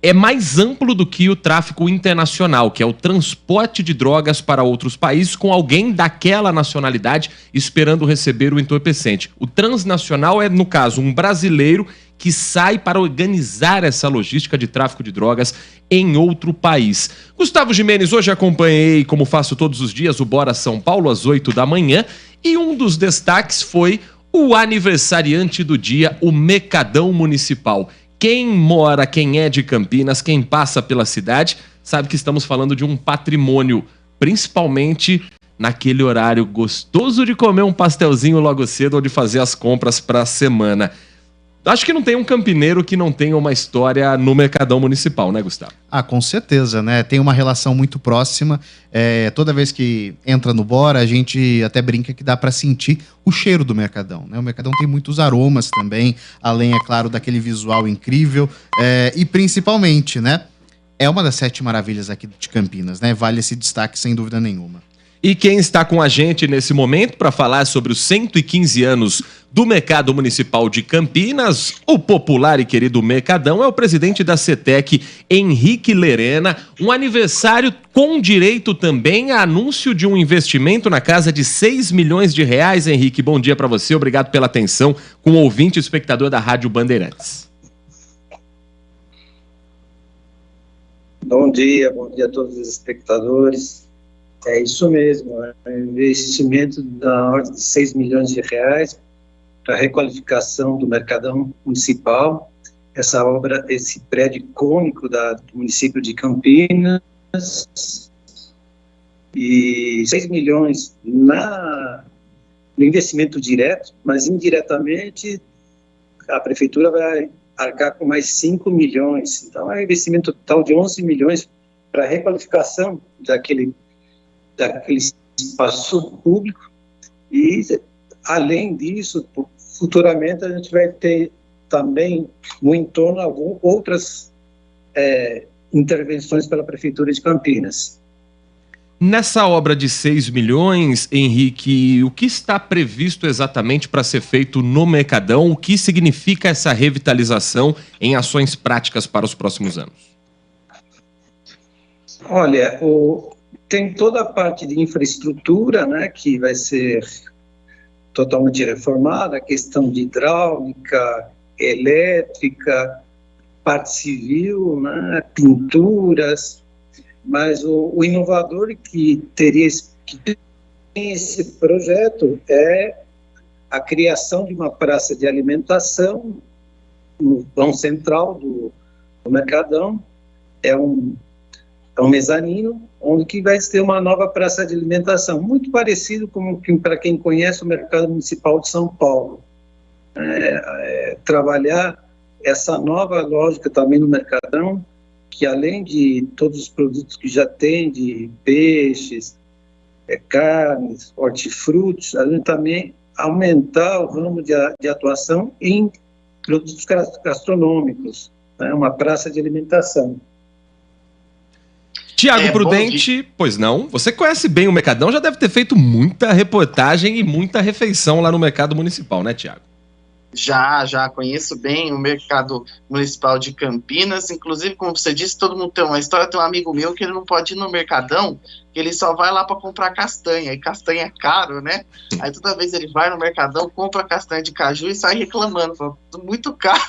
É mais amplo do que o tráfico internacional, que é o transporte de drogas para outros países com alguém daquela nacionalidade esperando receber o entorpecente. O transnacional é, no caso, um brasileiro que sai para organizar essa logística de tráfico de drogas em outro país. Gustavo Gimenez, hoje acompanhei, como faço todos os dias, o Bora São Paulo às 8 da manhã, e um dos destaques foi o aniversariante do dia, o Mercadão Municipal. Quem mora, quem é de Campinas, quem passa pela cidade, sabe que estamos falando de um patrimônio, principalmente naquele horário gostoso de comer um pastelzinho logo cedo ou de fazer as compras para a semana. Acho que não tem um campineiro que não tenha uma história no Mercadão Municipal, né, Gustavo? Ah, com certeza, né? Tem uma relação muito próxima. Toda vez que entra no Bora, a gente até brinca que dá para sentir o cheiro do Mercadão, né? O Mercadão tem muitos aromas também, além, é claro, daquele visual incrível. E principalmente, né? É uma das 7 maravilhas aqui de Campinas, né? Vale esse destaque sem dúvida nenhuma. E quem está com a gente nesse momento para falar sobre os 115 anos do Mercado Municipal de Campinas, o popular e querido Mercadão, é o presidente da CETEC, Henrique Lerena. Um aniversário com direito também a anúncio de um investimento na casa de 6 milhões de reais. Henrique, bom dia para você, obrigado pela atenção com o ouvinte e espectador da Rádio Bandeirantes. Bom dia a todos os espectadores. É isso mesmo, é um investimento da ordem de 6 milhões de reais para a requalificação do Mercadão Municipal. Essa obra, esse prédio icônico do município de Campinas, e 6 milhões no investimento direto, mas indiretamente a prefeitura vai arcar com mais 5 milhões. Então é um investimento total de 11 milhões para a requalificação daquele espaço público. E além disso, futuramente a gente vai ter também no entorno outras intervenções pela Prefeitura de Campinas. Nessa obra de 6 milhões, Henrique, o que está previsto exatamente para ser feito no Mercadão? O que significa essa revitalização em ações práticas para os próximos anos? Olha, tem toda a parte de infraestrutura, né, que vai ser totalmente reformada, a questão de hidráulica, elétrica, parte civil, né, pinturas, mas o inovador que tem esse projeto é a criação de uma praça de alimentação no vão central do Mercadão. É um mezanino, onde que vai ter uma nova praça de alimentação, muito parecido com, para quem conhece, o Mercado Municipal de São Paulo. Trabalhar essa nova lógica também no Mercadão, que além de todos os produtos que já tem, de peixes, carnes, hortifrutos, a gente também aumentar o ramo de atuação em produtos gastronômicos, né? Uma praça de alimentação. Tiago Prudente, pois não, você conhece bem o Mercadão, já deve ter feito muita reportagem e muita refeição lá no Mercado Municipal, né, Tiago? Já conheço bem o Mercado Municipal de Campinas, inclusive, como você disse, todo mundo tem uma história. Tem um amigo meu que ele não pode ir no Mercadão, que ele só vai lá para comprar castanha, e castanha é caro, né? Aí toda vez ele vai no Mercadão, compra castanha de caju e sai reclamando, fala, muito caro.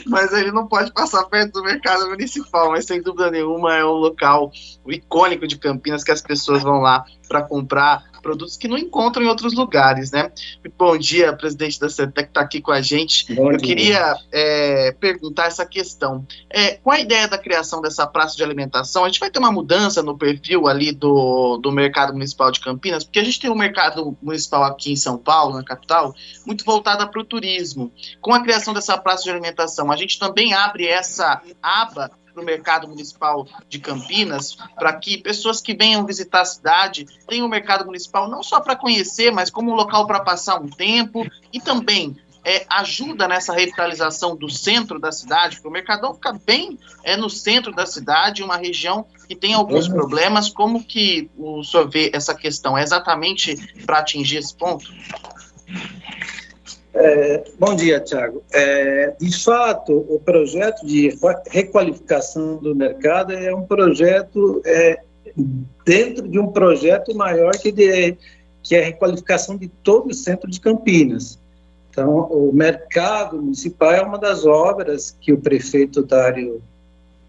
Mas ele não pode passar perto do Mercado Municipal, mas sem dúvida nenhuma é um local icônico de Campinas que as pessoas vão lá para comprar produtos que não encontram em outros lugares, né? Bom dia, presidente da CETEC, que está aqui com a gente. Eu queria perguntar essa questão. Com a ideia da criação dessa praça de alimentação, a gente vai ter uma mudança no perfil ali do Mercado Municipal de Campinas, porque a gente tem um mercado municipal aqui em São Paulo, na capital, muito voltada para o turismo. Com a criação dessa praça de alimentação, a gente também abre essa aba para o Mercado Municipal de Campinas, para que pessoas que venham visitar a cidade tenham o Mercado Municipal não só para conhecer, mas como um local para passar um tempo e também ajuda nessa revitalização do centro da cidade, porque o Mercadão fica bem no centro da cidade, uma região que tem alguns problemas. Como que o senhor vê essa questão? É exatamente para atingir esse ponto? Bom dia, Tiago. De fato, o projeto de requalificação do mercado é um projeto dentro de um projeto maior que é a requalificação de todo o centro de Campinas. Então, o mercado municipal é uma das obras que o prefeito Dário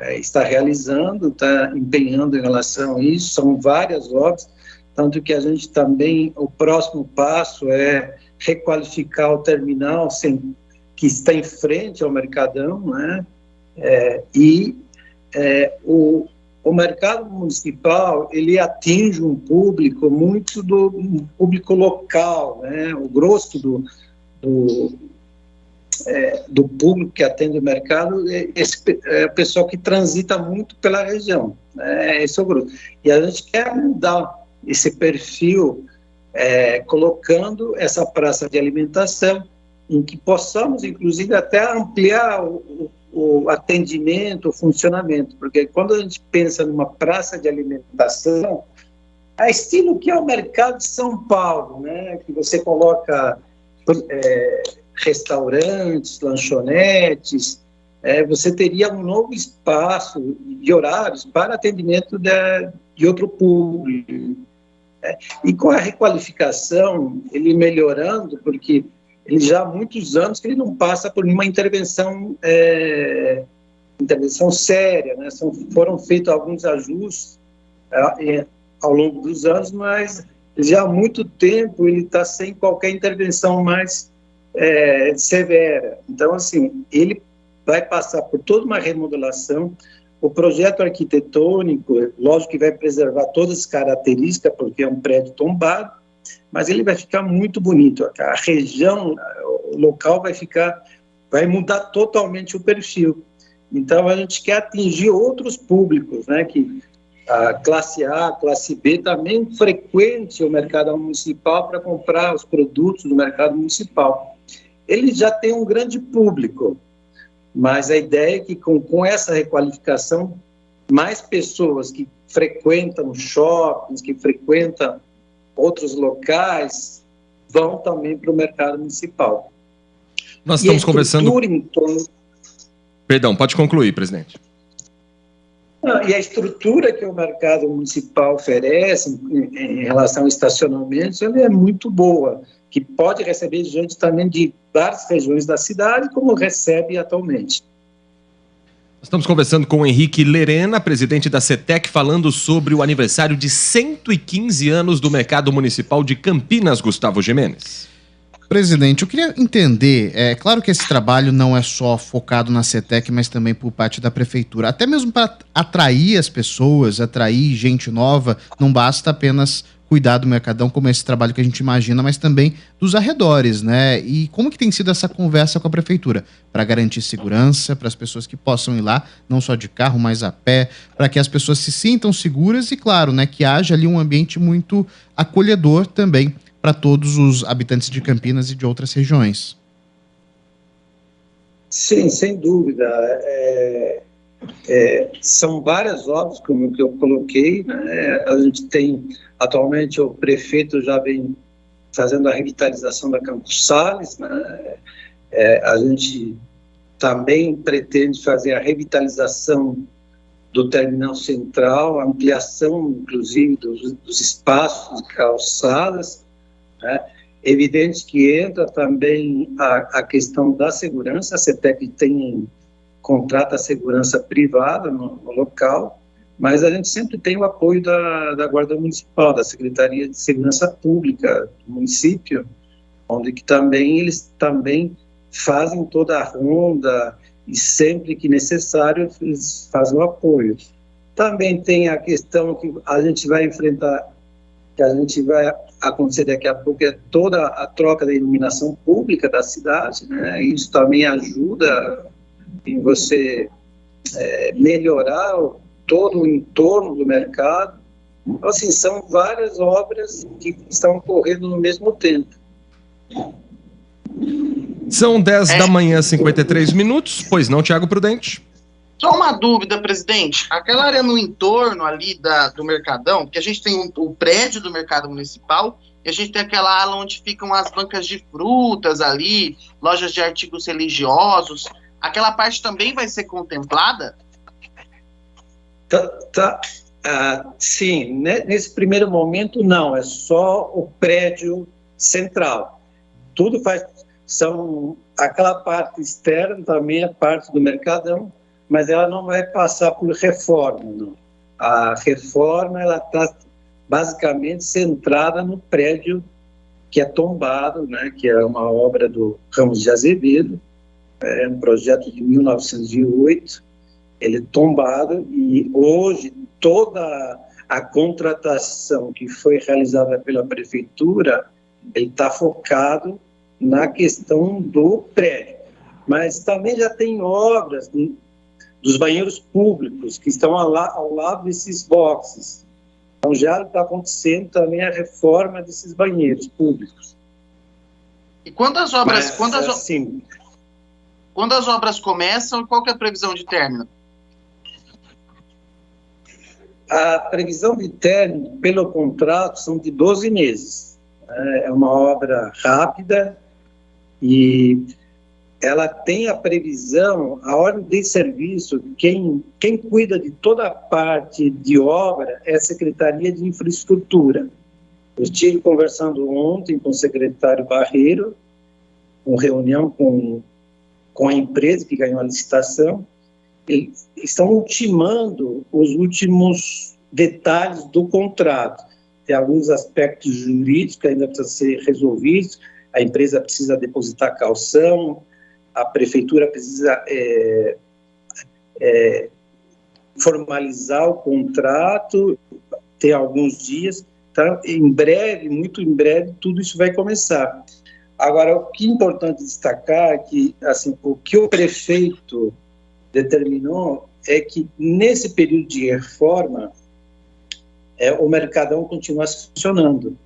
está realizando, está empenhando em relação a isso. São várias obras, tanto que a gente também, o próximo passo é requalificar o terminal que está em frente ao Mercadão, né? O mercado municipal, ele atinge um público muito um público local, né? O grosso do público que atende o mercado é o pessoal que transita muito pela região, né? Esse é o grosso. E a gente quer mudar esse perfil, colocando essa praça de alimentação, em que possamos, inclusive, até ampliar o atendimento, o funcionamento, porque quando a gente pensa numa praça de alimentação, é estilo que é o mercado de São Paulo, né? Que você coloca restaurantes, lanchonetes, você teria um novo espaço e horários para atendimento de outro público. E com a requalificação, ele melhorando, porque ele já há muitos anos que ele não passa por nenhuma intervenção séria, né? Foram feitos alguns ajustes ao longo dos anos, mas já há muito tempo ele está sem qualquer intervenção mais severa. Então, assim, ele vai passar por toda uma remodelação. O projeto arquitetônico, lógico que vai preservar todas as características, porque é um prédio tombado, mas ele vai ficar muito bonito. A região, o local vai mudar totalmente o perfil. Então, a gente quer atingir outros públicos, né, que a classe A, a classe B também frequente o mercado municipal para comprar os produtos do mercado municipal. ele já tem um grande público, mas a ideia é que com essa requalificação, mais pessoas que frequentam shoppings, que frequentam outros locais, vão também para o mercado municipal. Nós estamos conversando... Em torno... Perdão, pode concluir, presidente. E a estrutura que o mercado municipal oferece em relação ao estacionamento, ela é muito boa, que pode receber gente também de várias regiões da cidade, como recebe atualmente. Estamos conversando com o Henrique Lerena, presidente da CETEC, falando sobre o aniversário de 115 anos do Mercado Municipal de Campinas, Gustavo Gimenez. Presidente, eu queria entender, é claro que esse trabalho não é só focado na CETEC, mas também por parte da Prefeitura. Até mesmo para atrair as pessoas, atrair gente nova, não basta apenas cuidar do Mercadão, como esse trabalho que a gente imagina, mas também dos arredores, né? E como que tem sido essa conversa com a Prefeitura? Para garantir segurança, para as pessoas que possam ir lá, não só de carro, mas a pé, para que as pessoas se sintam seguras e, claro, né, que haja ali um ambiente muito acolhedor também para todos os habitantes de Campinas e de outras regiões. Sim, sem dúvida. São várias obras, como que eu coloquei, né? A gente tem, atualmente, o prefeito já vem fazendo a revitalização da Campos Sales, né? A gente também pretende fazer a revitalização do terminal central, a ampliação, inclusive, dos espaços de calçadas, né? Evidente que entra também a questão da segurança. A CETEC contrata a segurança privada no local, mas a gente sempre tem o apoio da Guarda Municipal, da Secretaria de Segurança Pública do município, onde que também eles também fazem toda a ronda e sempre que necessário eles fazem o apoio. Também tem a questão que a gente vai enfrentar, que a gente vai acontecer daqui a pouco, é toda a troca da iluminação pública da cidade, né? Isso também ajuda em você melhorar todo o entorno do mercado. Então, assim, são várias obras que estão ocorrendo no mesmo tempo. São 10 da manhã, 53 minutos. Pois não, Tiago Prudente? Só uma dúvida, presidente. Aquela área no entorno ali do Mercadão, que a gente tem o prédio do Mercado Municipal e a gente tem aquela ala onde ficam as bancas de frutas ali, lojas de artigos religiosos. Aquela parte também vai ser contemplada? Sim, nesse primeiro momento não, é só o prédio central. Tudo aquela parte externa também é parte do Mercadão, mas ela não vai passar por reforma, não. A reforma, ela está basicamente centrada no prédio que é tombado, né, que é uma obra do Ramos de Azevedo, é um projeto de 1908, ele é tombado, e hoje toda a contratação que foi realizada pela Prefeitura, ele está focado na questão do prédio. Mas também já tem obras dos banheiros públicos que estão ao lado desses boxes. Então já está acontecendo também a reforma desses banheiros públicos. E quando as obras... Quando as obras começam, qual que é a previsão de término? A previsão de término, pelo contrato, são de 12 meses. É uma obra rápida e ela tem a previsão, a ordem de serviço, quem cuida de toda a parte de obra é a Secretaria de Infraestrutura. Eu estive conversando ontem com o secretário Barreiro, uma reunião com a empresa que ganhou a licitação. Eles estão ultimando os últimos detalhes do contrato. Tem alguns aspectos jurídicos que ainda precisam ser resolvidos, a empresa precisa depositar caução, a prefeitura precisa formalizar o contrato, tem alguns dias, tá? Em breve, muito em breve, tudo isso vai começar. Agora, o que é importante destacar é que, assim, o que o prefeito determinou é que, nesse período de reforma, o Mercadão continua funcionando.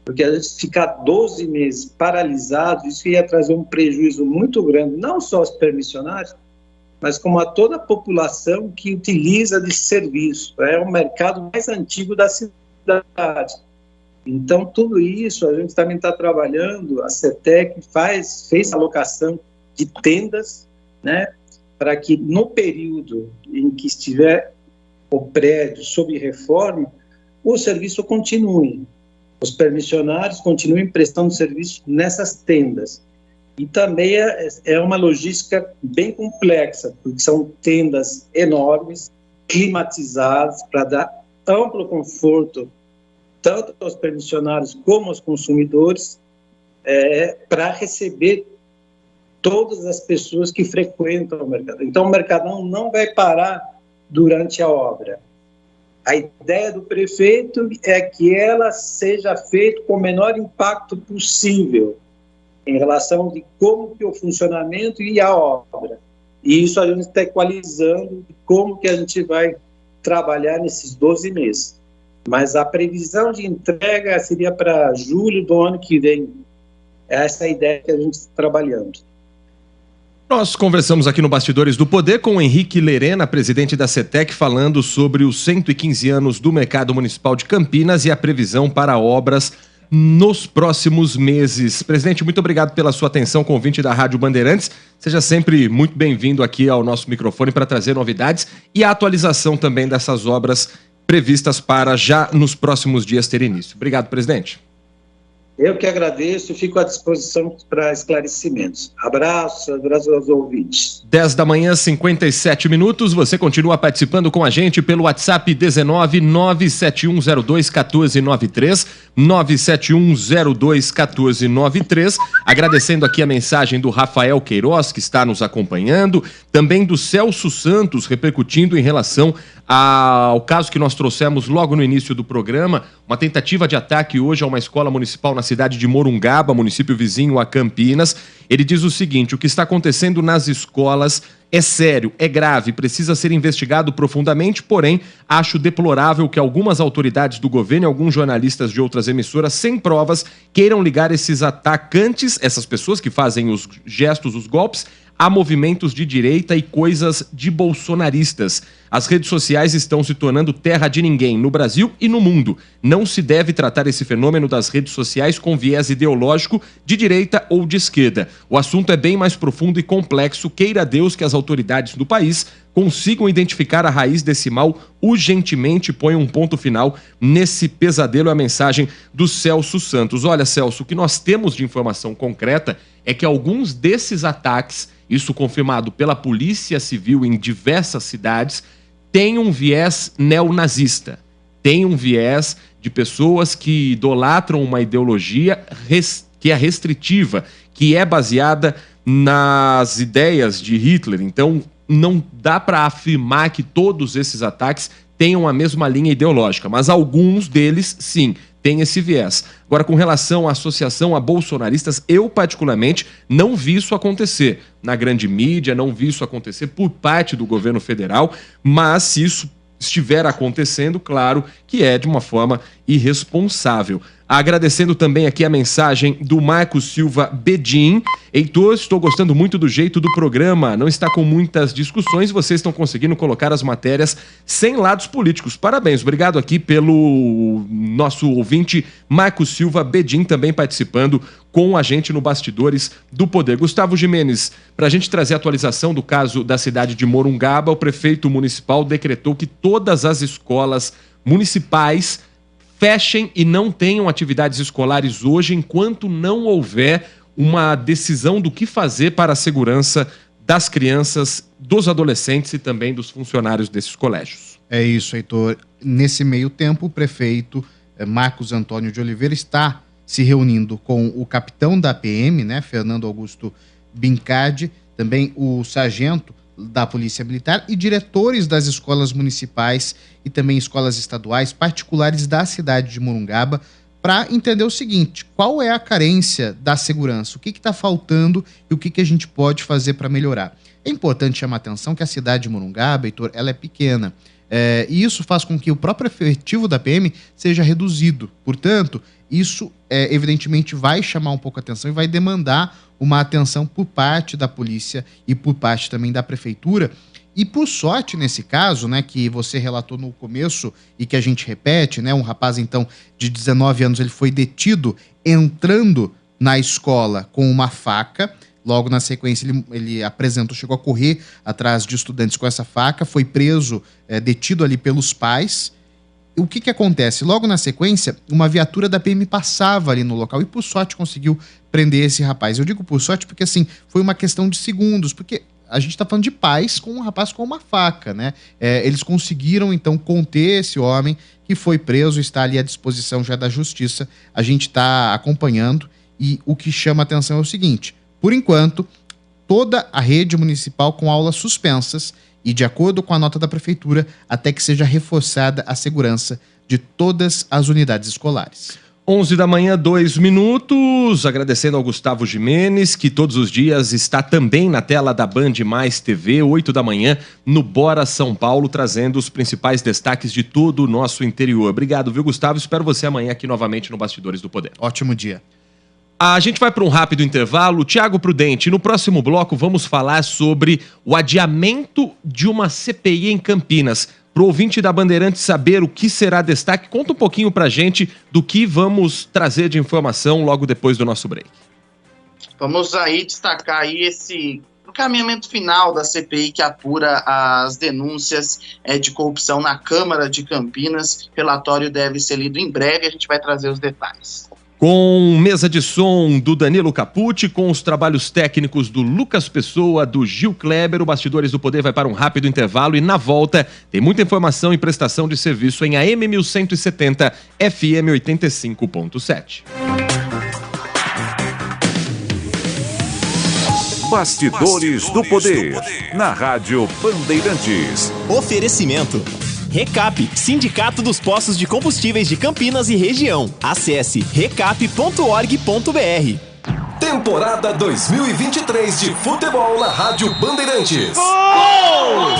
Porque a gente ficar 12 meses paralisado, isso ia trazer um prejuízo muito grande, não só aos permissionários, mas como a toda a população que utiliza desse serviço. É o mercado mais antigo da cidade. Então, tudo isso a gente também está trabalhando, a CETEC fez a alocação de tendas, né, para que no período em que estiver o prédio sob reforma, o serviço continue. Os permissionários continuem prestando serviço nessas tendas. E também é uma logística bem complexa, porque são tendas enormes, climatizadas, para dar amplo conforto tanto aos permissionários como aos consumidores, para receber todas as pessoas que frequentam o mercado. Então, o Mercadão não vai parar durante a obra. A ideia do prefeito é que ela seja feita com o menor impacto possível em relação de como que o funcionamento e a obra. E isso a gente está equalizando como que a gente vai trabalhar nesses 12 meses. Mas a previsão de entrega seria para julho do ano que vem. Essa é a ideia que a gente está trabalhando. Nós conversamos aqui no Bastidores do Poder com o Henrique Lerena, presidente da CETEC, falando sobre os 115 anos do Mercado Municipal de Campinas e a previsão para obras nos próximos meses. Presidente, muito obrigado pela sua atenção, convite da Rádio Bandeirantes. Seja sempre muito bem-vindo aqui ao nosso microfone para trazer novidades e a atualização também dessas obras previstas para já nos próximos dias ter início. Obrigado, presidente. Eu que agradeço e fico à disposição para esclarecimentos. Abraço aos ouvintes. 10 da manhã, 57 minutos. Você continua participando com a gente pelo WhatsApp 19 97102 1493, 97102 1493. Agradecendo aqui a mensagem do Rafael Queiroz, que está nos acompanhando, também do Celso Santos, repercutindo em relação ao caso que nós trouxemos logo no início do programa, uma tentativa de ataque hoje a uma escola municipal na cidade de Morungaba, município vizinho a Campinas. Ele diz o seguinte: o que está acontecendo nas escolas é sério, é grave, precisa ser investigado profundamente, porém, acho deplorável que algumas autoridades do governo e alguns jornalistas de outras emissoras, sem provas, queiram ligar esses atacantes, essas pessoas que fazem os gestos, os golpes, a movimentos de direita e coisas de bolsonaristas. As redes sociais estão se tornando terra de ninguém no Brasil e no mundo. Não se deve tratar esse fenômeno das redes sociais com viés ideológico de direita ou de esquerda. O assunto é bem mais profundo e complexo. Queira Deus que as autoridades do país consigam identificar a raiz desse mal urgentemente e ponham um ponto final nesse pesadelo. É a mensagem do Celso Santos. Olha, Celso, o que nós temos de informação concreta é que alguns desses ataques, isso confirmado pela Polícia Civil em diversas cidades, tem um viés neonazista, tem um viés de pessoas que idolatram uma ideologia que é restritiva, que é baseada nas ideias de Hitler. Então, não dá para afirmar que todos esses ataques tenham a mesma linha ideológica, mas alguns deles, sim, têm esse viés. Agora, com relação à associação a bolsonaristas, eu particularmente não vi isso acontecer na grande mídia, não vi isso acontecer por parte do governo federal, mas se isso estiver acontecendo, claro que é de uma forma irresponsável. Agradecendo também aqui a mensagem do Marcos Silva Bedin. Heitor, estou gostando muito do jeito do programa, não está com muitas discussões, vocês estão conseguindo colocar as matérias sem lados políticos. Parabéns, obrigado aqui pelo nosso ouvinte Marcos Silva Bedin, também participando com a gente no Bastidores do Poder. Gustavo Gimenez, para a gente trazer a atualização do caso da cidade de Morungaba, o prefeito municipal decretou que todas as escolas municipais fechem e não tenham atividades escolares hoje enquanto não houver uma decisão do que fazer para a segurança das crianças, dos adolescentes e também dos funcionários desses colégios. É isso, Heitor. Nesse meio tempo, o prefeito Marcos Antônio de Oliveira está se reunindo com o capitão da PM, né, Fernando Augusto Bincade, também o sargento da Polícia Militar e diretores das escolas municipais e também escolas estaduais particulares da cidade de Morungaba para entender o seguinte: qual é a carência da segurança, o que está faltando e o que a gente pode fazer para melhorar. É importante chamar a atenção que a cidade de Morungaba, Heitor, ela é pequena. e isso faz com que o próprio efetivo da PM seja reduzido. Portanto, isso evidentemente vai chamar um pouco a atenção e vai demandar uma atenção por parte da polícia e por parte também da prefeitura. E por sorte, nesse caso, né, que você relatou no começo e que a gente repete, né, um rapaz, então, de 19 anos, ele foi detido entrando na escola com uma faca. Logo na sequência, ele chegou a correr atrás de estudantes com essa faca, foi preso, detido ali pelos pais. O que acontece? Logo na sequência, uma viatura da PM passava ali no local e, por sorte, conseguiu prender esse rapaz. Eu digo por sorte porque, assim, foi uma questão de segundos, porque a gente está falando de pais com um rapaz com uma faca, né? Eles conseguiram, então, conter esse homem que foi preso, está ali à disposição já da justiça. A gente está acompanhando e o que chama a atenção é o seguinte: por enquanto, toda a rede municipal com aulas suspensas e, de acordo com a nota da prefeitura, até que seja reforçada a segurança de todas as unidades escolares. 11 da manhã, 2 minutos, agradecendo ao Gustavo Gimenez, que todos os dias está também na tela da Band Mais TV, 8 da manhã, no Bora São Paulo, trazendo os principais destaques de todo o nosso interior. Obrigado, viu, Gustavo? Espero você amanhã aqui novamente no Bastidores do Poder. Ótimo dia. A gente vai para um rápido intervalo. Tiago Prudente, no próximo bloco vamos falar sobre o adiamento de uma CPI em Campinas. Para o ouvinte da Bandeirantes saber o que será destaque, conta um pouquinho para a gente do que vamos trazer de informação logo depois do nosso break. Vamos aí destacar aí esse encaminhamento final da CPI que apura as denúncias de corrupção na Câmara de Campinas. O relatório deve ser lido em breve, a gente vai trazer os detalhes. Com mesa de som do Danilo Capucci, com os trabalhos técnicos do Lucas Pessoa, do Gil Kleber, o Bastidores do Poder vai para um rápido intervalo e na volta tem muita informação e prestação de serviço em AM 1170, FM 85.7. Bastidores do Poder, na Rádio Bandeirantes. Oferecimento. Recap, Sindicato dos Postos de Combustíveis de Campinas e Região. Acesse recap.org.br. Temporada 2023 de futebol na Rádio Bandeirantes. Gol!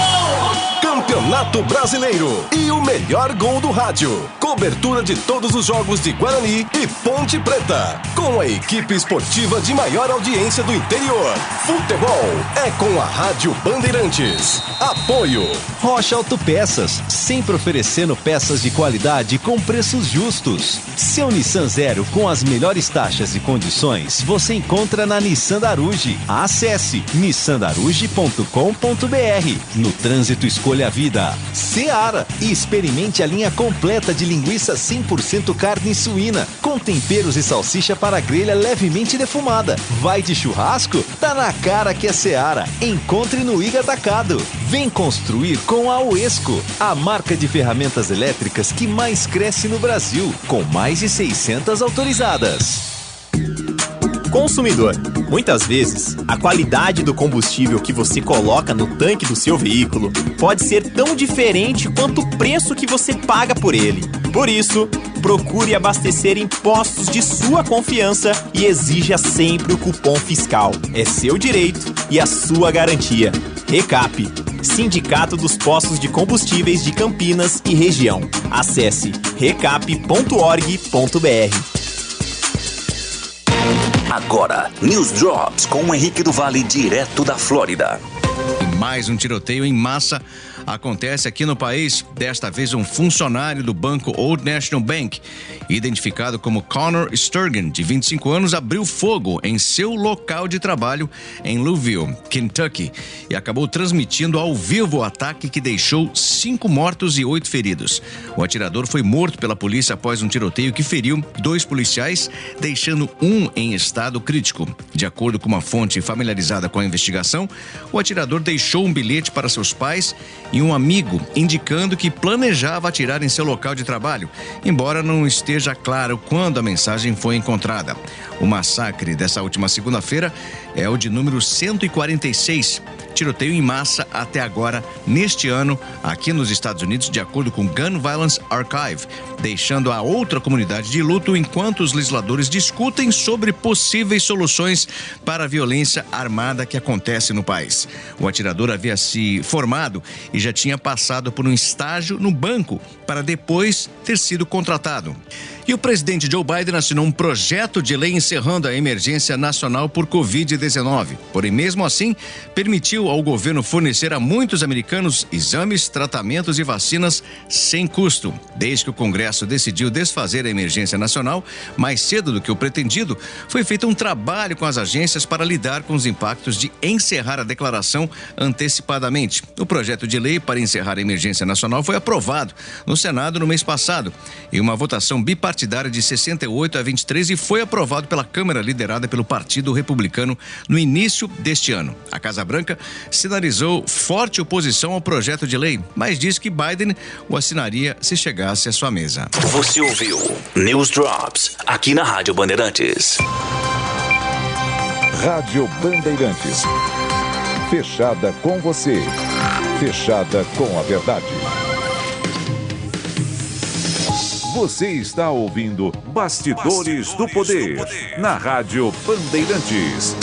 Campeonato Brasileiro e o melhor gol do rádio. Cobertura de todos os jogos de Guarani e Ponte Preta. Com a equipe esportiva de maior audiência do interior. Futebol é com a Rádio Bandeirantes. Apoio Rocha Autopeças, sempre oferecendo peças de qualidade com preços justos. Seu Nissan Zero com as melhores taxas e condições você encontra na Nissan Daruge. Acesse nissandaruge.com.br. No trânsito escolha a vida. Seara, e experimente a linha completa de linguiça 100% carne suína, com temperos e salsicha para grelha levemente defumada. Vai de churrasco? Tá na cara que é Seara. Encontre no Iga Atacado. Vem construir com a Uesco, a marca de ferramentas elétricas que mais cresce no Brasil, com mais de 600 autorizadas. Consumidor, muitas vezes, a qualidade do combustível que você coloca no tanque do seu veículo pode ser tão diferente quanto o preço que você paga por ele. Por isso, procure abastecer em postos de sua confiança e exija sempre o cupom fiscal. É seu direito e a sua garantia. Recap, Sindicato dos Postos de Combustíveis de Campinas e Região. Acesse recap.org.br. Agora, News Drops com o Henrique do Vale, direto da Flórida. Mais um tiroteio em massa acontece aqui no país. Desta vez um funcionário do banco Old National Bank, identificado como Connor Sturgeon, de 25 anos, abriu fogo em seu local de trabalho em Louisville, Kentucky, e acabou transmitindo ao vivo o ataque que deixou 5 mortos e 8 feridos. O atirador foi morto pela polícia após um tiroteio que feriu 2 policiais, deixando um em estado crítico. De acordo com uma fonte familiarizada com a investigação, o atirador deixou um bilhete para seus pais e um amigo, indicando que planejava atirar em seu local de trabalho, embora não esteja claro quando a mensagem foi encontrada. O massacre dessa última segunda-feira é o de número 146. Tiroteio em massa até agora, neste ano, aqui nos Estados Unidos, de acordo com Gun Violence Archive, deixando a outra comunidade de luto enquanto os legisladores discutem sobre possíveis soluções para a violência armada que acontece no país. O atirador havia se formado e já tinha passado por um estágio no banco para depois ter sido contratado. E o presidente Joe Biden assinou um projeto de lei encerrando a emergência nacional por Covid-19. Porém, mesmo assim, permitiu ao governo fornecer a muitos americanos exames, tratamentos e vacinas sem custo. Desde que o Congresso decidiu desfazer a emergência nacional, mais cedo do que o pretendido, foi feito um trabalho com as agências para lidar com os impactos de encerrar a declaração antecipadamente. O projeto de lei para encerrar a emergência nacional foi aprovado no Senado no mês passado, em uma votação bipartidária de 68 a 23 e foi aprovado pela Câmara liderada pelo Partido Republicano no início deste ano. A Casa Branca sinalizou forte oposição ao projeto de lei, mas disse que Biden o assinaria se chegasse à sua mesa. Você ouviu News Drops aqui na Rádio Bandeirantes. Rádio Bandeirantes. Fechada com você. Fechada com a verdade. Você está ouvindo Bastidores do Poder, na Rádio Bandeirantes.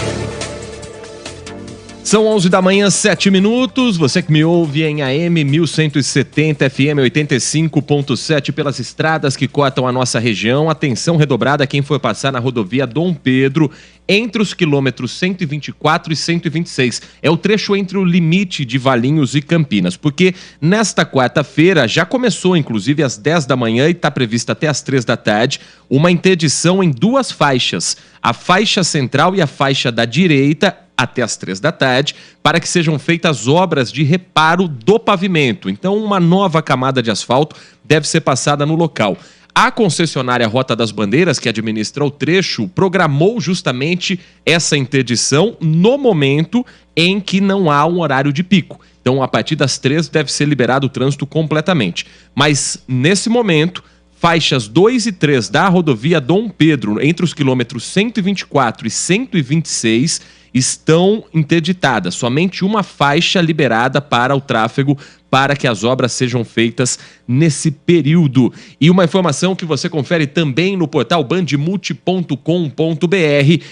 São 11 da manhã, 7 minutos. Você que me ouve em AM 1170, FM 85.7 pelas estradas que cortam a nossa região. Atenção redobrada a quem for passar na rodovia Dom Pedro, entre os quilômetros 124 e 126. É o trecho entre o limite de Valinhos e Campinas, porque nesta quarta-feira já começou, inclusive, às 10 da manhã e está prevista até às 3 da tarde, uma interdição em duas faixas, a faixa central e a faixa da direita, até às 3 da tarde, para que sejam feitas obras de reparo do pavimento. Então, uma nova camada de asfalto deve ser passada no local. A concessionária Rota das Bandeiras, que administra o trecho, programou justamente essa interdição no momento em que não há um horário de pico. Então, a partir das 3 deve ser liberado o trânsito completamente. Mas, nesse momento, faixas 2 e 3 da rodovia Dom Pedro, entre os quilômetros 124 e 126, estão interditadas. Somente uma faixa liberada para o tráfego, para que as obras sejam feitas nesse período. E uma informação que você confere também no portal bandmulti.com.br,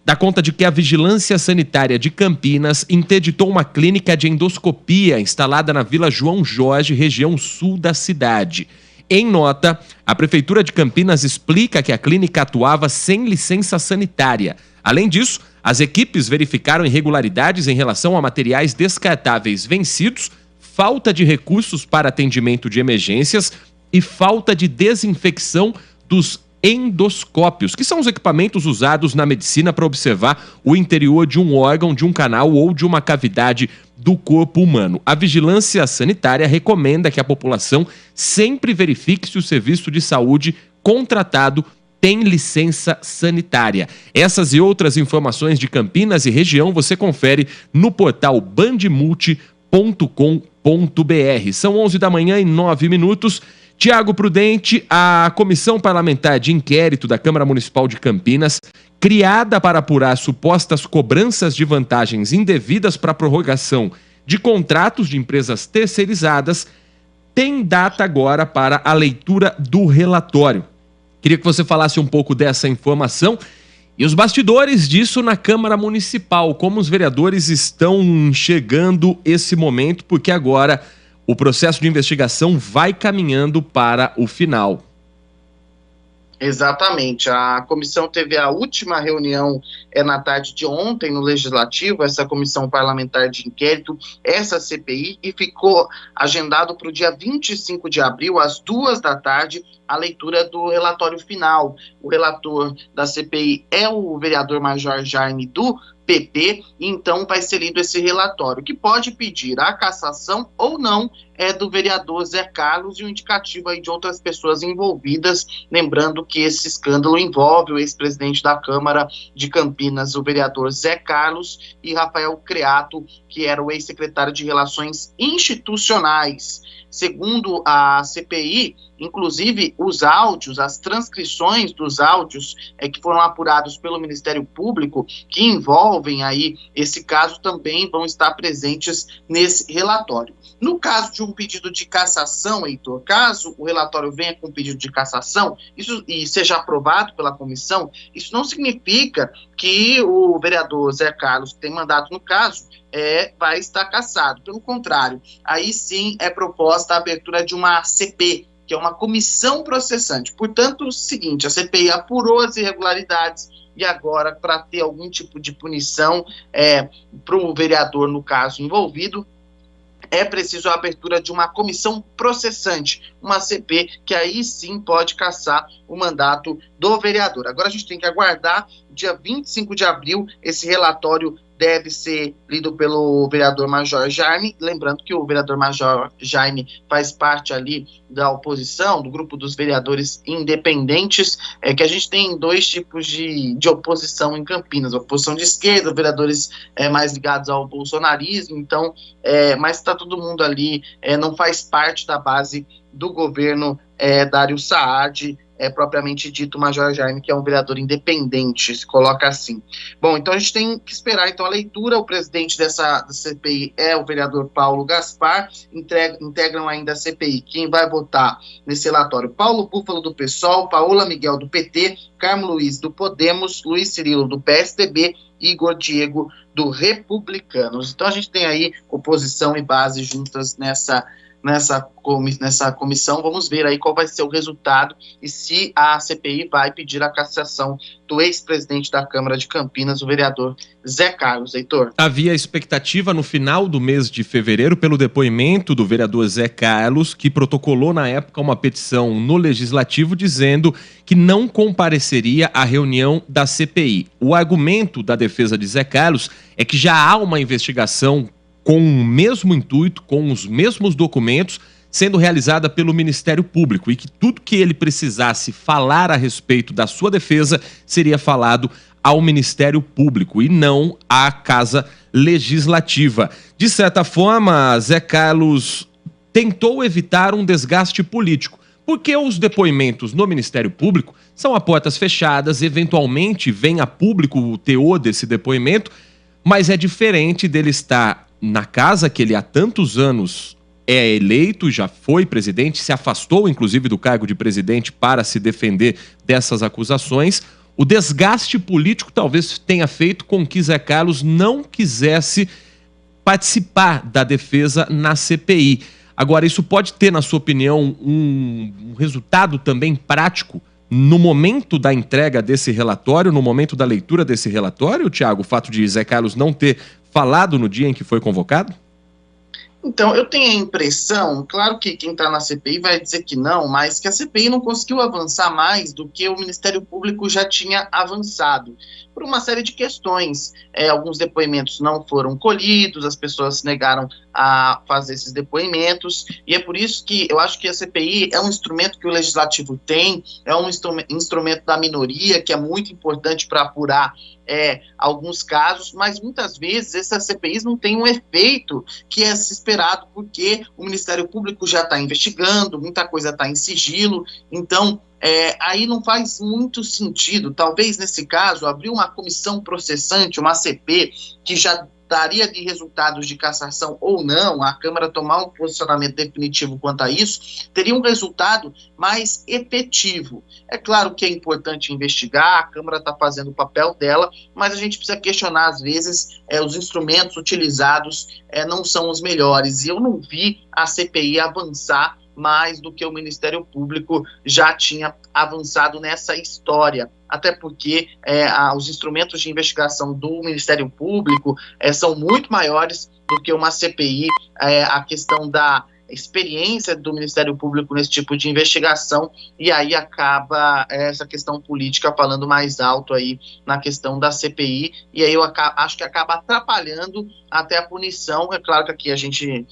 dá conta de que a Vigilância Sanitária de Campinas interditou uma clínica de endoscopia instalada na Vila João Jorge, região sul da cidade. Em nota, a Prefeitura de Campinas explica que a clínica atuava sem licença sanitária. Além disso, as equipes verificaram irregularidades em relação a materiais descartáveis vencidos, falta de recursos para atendimento de emergências e falta de desinfecção dos endoscópios, que são os equipamentos usados na medicina para observar o interior de um órgão, de um canal ou de uma cavidade do corpo humano. A Vigilância Sanitária recomenda que a população sempre verifique se o serviço de saúde contratado tem licença sanitária. Essas e outras informações de Campinas e região você confere no portal bandmulti.com.br. São 11 da manhã e 9 minutos. Tiago Prudente, a Comissão Parlamentar de Inquérito da Câmara Municipal de Campinas, criada para apurar supostas cobranças de vantagens indevidas para a prorrogação de contratos de empresas terceirizadas, tem data agora para a leitura do relatório. Queria que você falasse um pouco dessa informação e os bastidores disso na Câmara Municipal, como os vereadores estão chegando esse momento, porque agora o processo de investigação vai caminhando para o final. Exatamente. A comissão teve a última reunião na tarde de ontem no Legislativo, essa comissão parlamentar de inquérito, essa CPI, e ficou agendado para o dia 25 de abril, às 2 da tarde, a leitura do relatório final. O relator da CPI é o vereador Major Jaime do PP, e então vai ser lido esse relatório, que pode pedir a cassação ou não do vereador Zé Carlos e um indicativo aí de outras pessoas envolvidas, lembrando que esse escândalo envolve o ex-presidente da Câmara de Campinas, o vereador Zé Carlos, e Rafael Creato, que era o ex-secretário de Relações Institucionais. Segundo a CPI, inclusive os áudios, as transcrições dos áudios que foram apurados pelo Ministério Público, que envolvem aí esse caso, também vão estar presentes nesse relatório. No caso de um pedido de cassação, Heitor, caso o relatório venha com pedido de cassação e seja aprovado pela comissão, isso não significa que o vereador Zé Carlos, que tem mandato no caso, vai estar cassado. Pelo contrário, aí sim é proposta a abertura de uma CP, que é uma comissão processante. Portanto, o seguinte, a CPI apurou as irregularidades e agora, para ter algum tipo de punição para o vereador, no caso envolvido, é preciso a abertura de uma comissão processante, uma CP, que aí sim pode cassar o mandato do vereador. Agora a gente tem que aguardar, dia 25 de abril, esse relatório deve ser lido pelo vereador Major Jaime, lembrando que o vereador Major Jaime faz parte ali da oposição, do grupo dos vereadores independentes, que a gente tem dois tipos de oposição em Campinas, oposição de esquerda, vereadores mais ligados ao bolsonarismo, então, mas está todo mundo ali, não faz parte da base do governo Dário Saad, propriamente dito, o Major Jaime, que é um vereador independente, se coloca assim. Bom, então a gente tem que esperar então a leitura. O presidente dessa CPI é o vereador Paulo Gaspar, integram ainda a CPI. Quem vai votar nesse relatório? Paulo Búfalo, do PSOL, Paola Miguel, do PT, Carmo Luiz, do Podemos, Luiz Cirilo, do PSDB, Igor Diego, do Republicanos. Então a gente tem aí oposição e base juntas nessa comissão. Vamos ver aí qual vai ser o resultado e se a CPI vai pedir a cassação do ex-presidente da Câmara de Campinas, o vereador Zé Carlos. Heitor. Havia expectativa no final do mês de fevereiro pelo depoimento do vereador Zé Carlos, que protocolou na época uma petição no Legislativo dizendo que não compareceria à reunião da CPI. O argumento da defesa de Zé Carlos é que já há uma investigação com o mesmo intuito, com os mesmos documentos, sendo realizada pelo Ministério Público, e que tudo que ele precisasse falar a respeito da sua defesa seria falado ao Ministério Público e não à Casa Legislativa. De certa forma, Zé Carlos tentou evitar um desgaste político, porque os depoimentos no Ministério Público são a portas fechadas, eventualmente vem a público o teor desse depoimento, mas é diferente dele estar na casa que ele há tantos anos é eleito, já foi presidente, se afastou inclusive do cargo de presidente para se defender dessas acusações. O desgaste político talvez tenha feito com que Zé Carlos não quisesse participar da defesa na CPI. Agora, isso pode ter, na sua opinião, um resultado também prático no momento da entrega desse relatório, no momento da leitura desse relatório, Tiago, o fato de Zé Carlos não ter falado no dia em que foi convocado? Então, eu tenho a impressão, claro que quem está na CPI vai dizer que não, mas que a CPI não conseguiu avançar mais do que o Ministério Público já tinha avançado, por uma série de questões. Alguns depoimentos não foram colhidos, as pessoas se negaram a fazer esses depoimentos, e é por isso que eu acho que a CPI é um instrumento que o Legislativo tem, é um instrumento da minoria, que é muito importante para apurar alguns casos, mas muitas vezes essas CPIs não têm um efeito que é esperado, porque o Ministério Público já está investigando, muita coisa está em sigilo, então aí não faz muito sentido, talvez nesse caso, abrir uma comissão processante, uma CP, que já daria de resultados de cassação ou não, a Câmara tomar um posicionamento definitivo quanto a isso, teria um resultado mais efetivo. É claro que é importante investigar, a Câmara está fazendo o papel dela, mas a gente precisa questionar, às vezes, os instrumentos utilizados não são os melhores, e eu não vi a CPI avançar mais do que o Ministério Público já tinha avançado nessa história, até porque os instrumentos de investigação do Ministério Público são muito maiores do que uma CPI, a questão da experiência do Ministério Público nesse tipo de investigação, e aí acaba essa questão política falando mais alto aí na questão da CPI, e aí eu acho que acaba atrapalhando até a punição. É claro que aqui a gente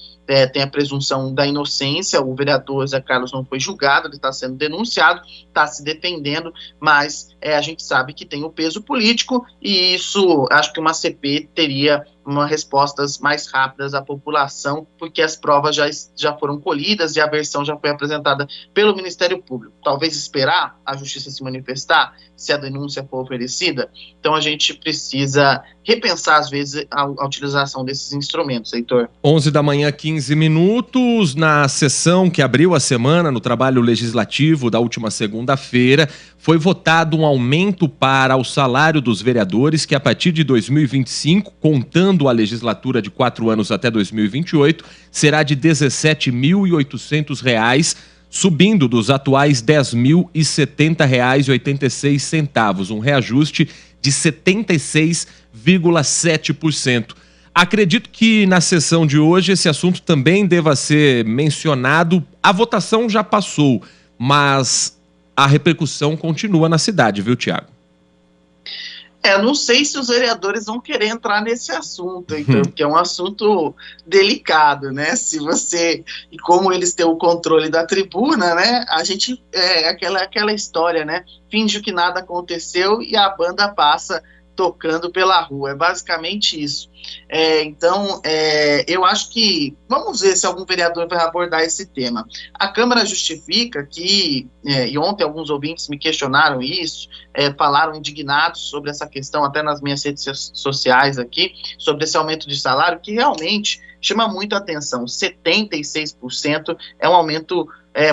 tem a presunção da inocência, o vereador Zé Carlos não foi julgado, ele está sendo denunciado, está se defendendo, mas a gente sabe que tem o peso político, e isso, acho que uma CP teria respostas mais rápidas à população, porque as provas já foram colhidas e a versão já foi apresentada pelo Ministério Público. Talvez esperar a Justiça se manifestar, se a denúncia for oferecida. Então, a gente precisa repensar, às vezes, a utilização desses instrumentos, Heitor. 11h, 15 minutos, na sessão que abriu a semana no trabalho legislativo da última segunda-feira, foi votado um aumento para o salário dos vereadores que, a partir de 2025, contando a legislatura de 4 anos até 2028, será de R$ 17.800, subindo dos atuais R$ 10.070,86, um reajuste de 76,7%. Acredito que na sessão de hoje esse assunto também deva ser mencionado. A votação já passou, mas a repercussão continua na cidade, viu, Tiago? Não sei se os vereadores vão querer entrar nesse assunto, então, porque é um assunto delicado, né? E como eles têm o controle da tribuna, né? A gente, aquela história, né? Finge que nada aconteceu e a banda passa tocando pela rua, é basicamente isso. Então, eu acho que, vamos ver se algum vereador vai abordar esse tema. A Câmara justifica que, e ontem alguns ouvintes me questionaram isso, falaram indignados sobre essa questão, até nas minhas redes sociais aqui, sobre esse aumento de salário, que realmente chama muito a atenção. 76% é um aumento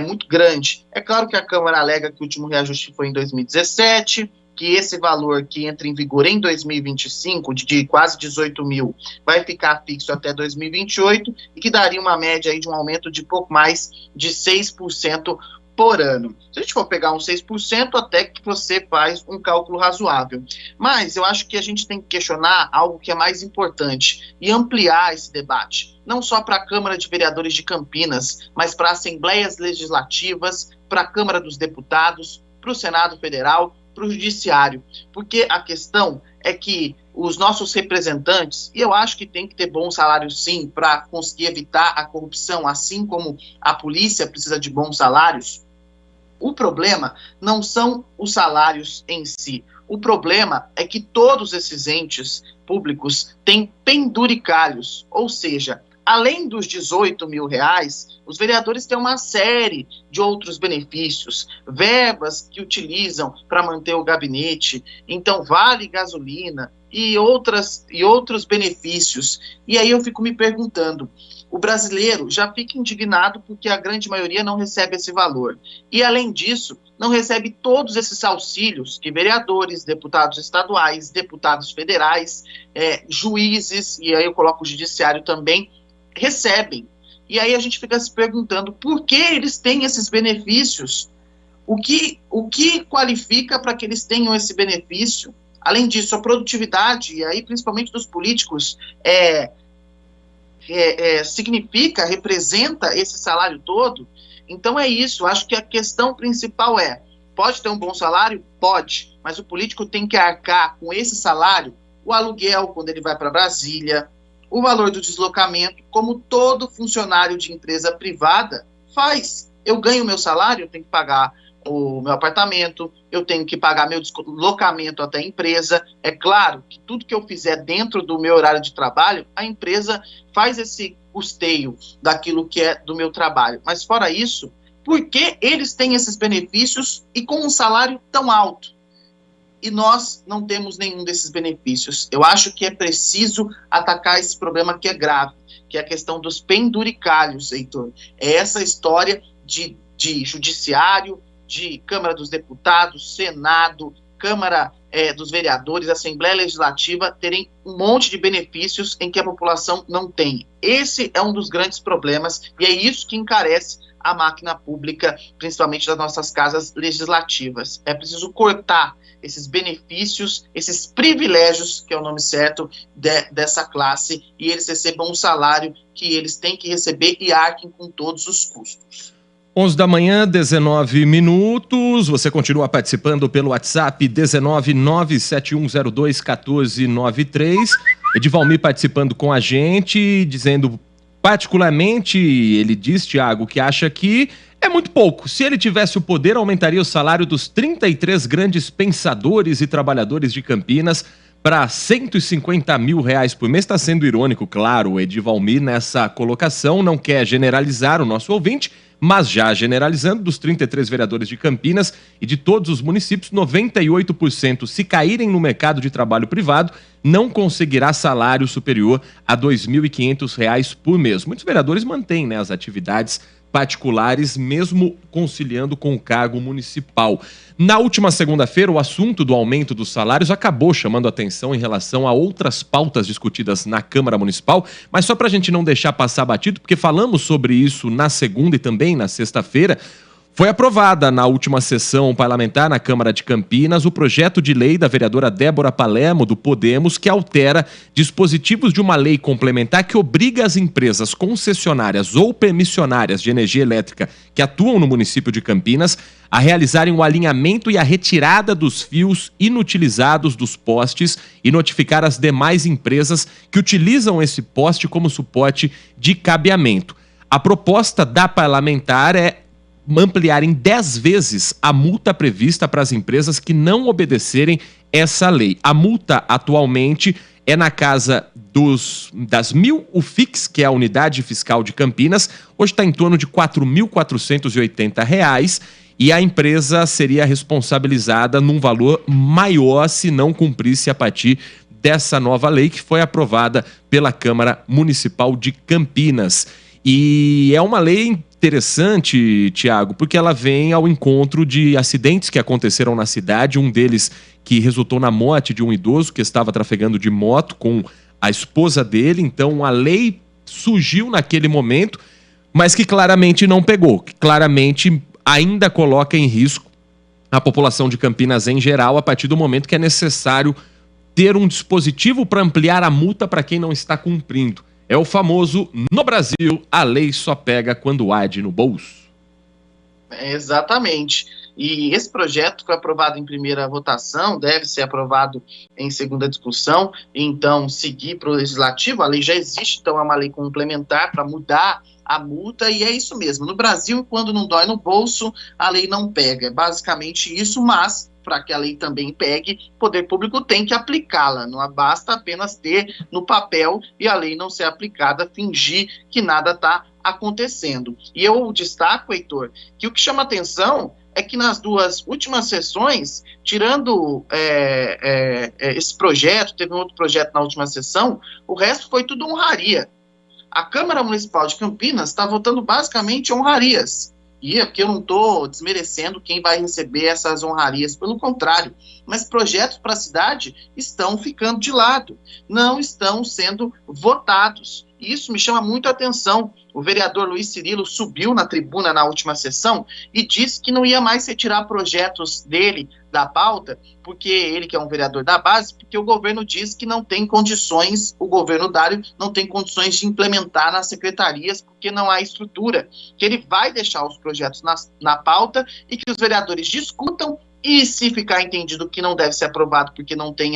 muito grande. É claro que a Câmara alega que o último reajuste foi em 2017, que esse valor que entra em vigor em 2025, de quase 18 mil, vai ficar fixo até 2028 e que daria uma média aí de um aumento de pouco mais de 6% por ano. Se a gente for pegar uns 6%, até que você faz um cálculo razoável. Mas eu acho que a gente tem que questionar algo que é mais importante e ampliar esse debate, não só para a Câmara de Vereadores de Campinas, mas para assembleias legislativas, para a Câmara dos Deputados, para o Senado Federal, para o Judiciário, porque a questão é que os nossos representantes, e eu acho que tem que ter bom salário sim, para conseguir evitar a corrupção, assim como a polícia precisa de bons salários. O problema não são os salários em si, o problema é que todos esses entes públicos têm penduricalhos, ou seja, além dos 18 mil reais, os vereadores têm uma série de outros benefícios, verbas que utilizam para manter o gabinete, então vale gasolina e outros benefícios. E aí eu fico me perguntando, o brasileiro já fica indignado porque a grande maioria não recebe esse valor. E além disso, não recebe todos esses auxílios que vereadores, deputados estaduais, deputados federais, juízes, e aí eu coloco o judiciário também, recebem. E aí a gente fica se perguntando por que eles têm esses benefícios, o que qualifica para que eles tenham esse benefício. Além disso, a produtividade, e aí principalmente dos políticos, representa esse salário todo. Então é isso, acho que a questão principal pode ter um bom salário? Pode, mas o político tem que arcar com esse salário, o aluguel quando ele vai para Brasília, o valor do deslocamento, como todo funcionário de empresa privada faz. Eu ganho meu salário, eu tenho que pagar o meu apartamento, eu tenho que pagar meu deslocamento até a empresa. É claro que tudo que eu fizer dentro do meu horário de trabalho, a empresa faz esse custeio daquilo que é do meu trabalho. Mas fora isso, por que eles têm esses benefícios e com um salário tão alto? E nós não temos nenhum desses benefícios. Eu acho que é preciso atacar esse problema que é grave, que é a questão dos penduricalhos, Heitor. É essa história de judiciário, de Câmara dos Deputados, Senado, Câmara dos Vereadores, Assembleia Legislativa, terem um monte de benefícios em que a população não tem. Esse é um dos grandes problemas e é isso que encarece a máquina pública, principalmente das nossas casas legislativas. É preciso cortar esses benefícios, esses privilégios, que é o nome certo, dessa classe, e eles recebam um salário que eles têm que receber e arquem com todos os custos. 11h, 19 minutos. Você continua participando pelo WhatsApp 19971021493. Edivalmir participando com a gente, dizendo, particularmente, ele diz, Tiago, que acha que é muito pouco. Se ele tivesse o poder, aumentaria o salário dos 33 grandes pensadores e trabalhadores de Campinas para R$150 mil por mês. Está sendo irônico, claro, o Edivalmir nessa colocação, não quer generalizar o nosso ouvinte, mas já generalizando, dos 33 vereadores de Campinas e de todos os municípios, 98%, se caírem no mercado de trabalho privado, não conseguirá salário superior a R$ 2.500 por mês. Muitos vereadores mantêm, né, as atividades particulares, mesmo conciliando com o cargo municipal. Na última segunda-feira, o assunto do aumento dos salários acabou chamando atenção em relação a outras pautas discutidas na Câmara Municipal, mas só para a gente não deixar passar batido, porque falamos sobre isso na segunda e também na sexta-feira, foi aprovada na última sessão parlamentar na Câmara de Campinas o projeto de lei da vereadora Débora Palermo, do Podemos, que altera dispositivos de uma lei complementar que obriga as empresas concessionárias ou permissionárias de energia elétrica que atuam no município de Campinas a realizarem o alinhamento e a retirada dos fios inutilizados dos postes e notificar as demais empresas que utilizam esse poste como suporte de cabeamento. A proposta da parlamentar é ampliar em 10 vezes a multa prevista para as empresas que não obedecerem essa lei. A multa atualmente é na casa das 1.000 UFIX, que é a Unidade Fiscal de Campinas, hoje está em torno de R$ 4.480, e a empresa seria responsabilizada num valor maior se não cumprisse a partir dessa nova lei que foi aprovada pela Câmara Municipal de Campinas. E é uma lei interessante, Tiago, porque ela vem ao encontro de acidentes que aconteceram na cidade, um deles que resultou na morte de um idoso que estava trafegando de moto com a esposa dele. Então a lei surgiu naquele momento, mas que claramente não pegou, que claramente ainda coloca em risco a população de Campinas em geral, a partir do momento que é necessário ter um dispositivo para ampliar a multa para quem não está cumprindo. É o famoso, no Brasil, a lei só pega quando arde no bolso. Exatamente. E esse projeto foi aprovado em primeira votação, deve ser aprovado em segunda discussão, então seguir para o legislativo. A lei já existe, então é uma lei complementar para mudar a multa, e é isso mesmo. No Brasil, quando não dói no bolso, a lei não pega. É basicamente isso, mas para que a lei também pegue, o poder público tem que aplicá-la. Não basta apenas ter no papel e a lei não ser aplicada, fingir que nada está acontecendo. E eu destaco, Heitor, que o que chama atenção é que nas duas últimas sessões, tirando esse projeto, teve um outro projeto na última sessão, o resto foi tudo honraria. A Câmara Municipal de Campinas está votando basicamente honrarias. E aqui eu não estou desmerecendo quem vai receber essas honrarias, pelo contrário, mas projetos para a cidade estão ficando de lado, não estão sendo votados. E isso me chama muito a atenção. O vereador Luiz Cirilo subiu na tribuna na última sessão e disse que não ia mais retirar projetos dele da pauta, porque ele, que é um vereador da base, porque o governo diz que não tem condições, o governo Dário não tem condições de implementar nas secretarias, porque não há estrutura, que ele vai deixar os projetos na pauta e que os vereadores discutam, e se ficar entendido que não deve ser aprovado porque não tem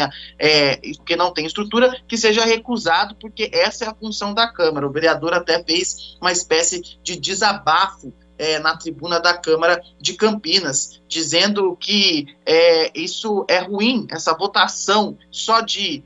estrutura, que seja recusado, porque essa é a função da Câmara. O vereador até fez uma espécie de desabafo na tribuna da Câmara de Campinas, dizendo que isso é ruim, essa votação só de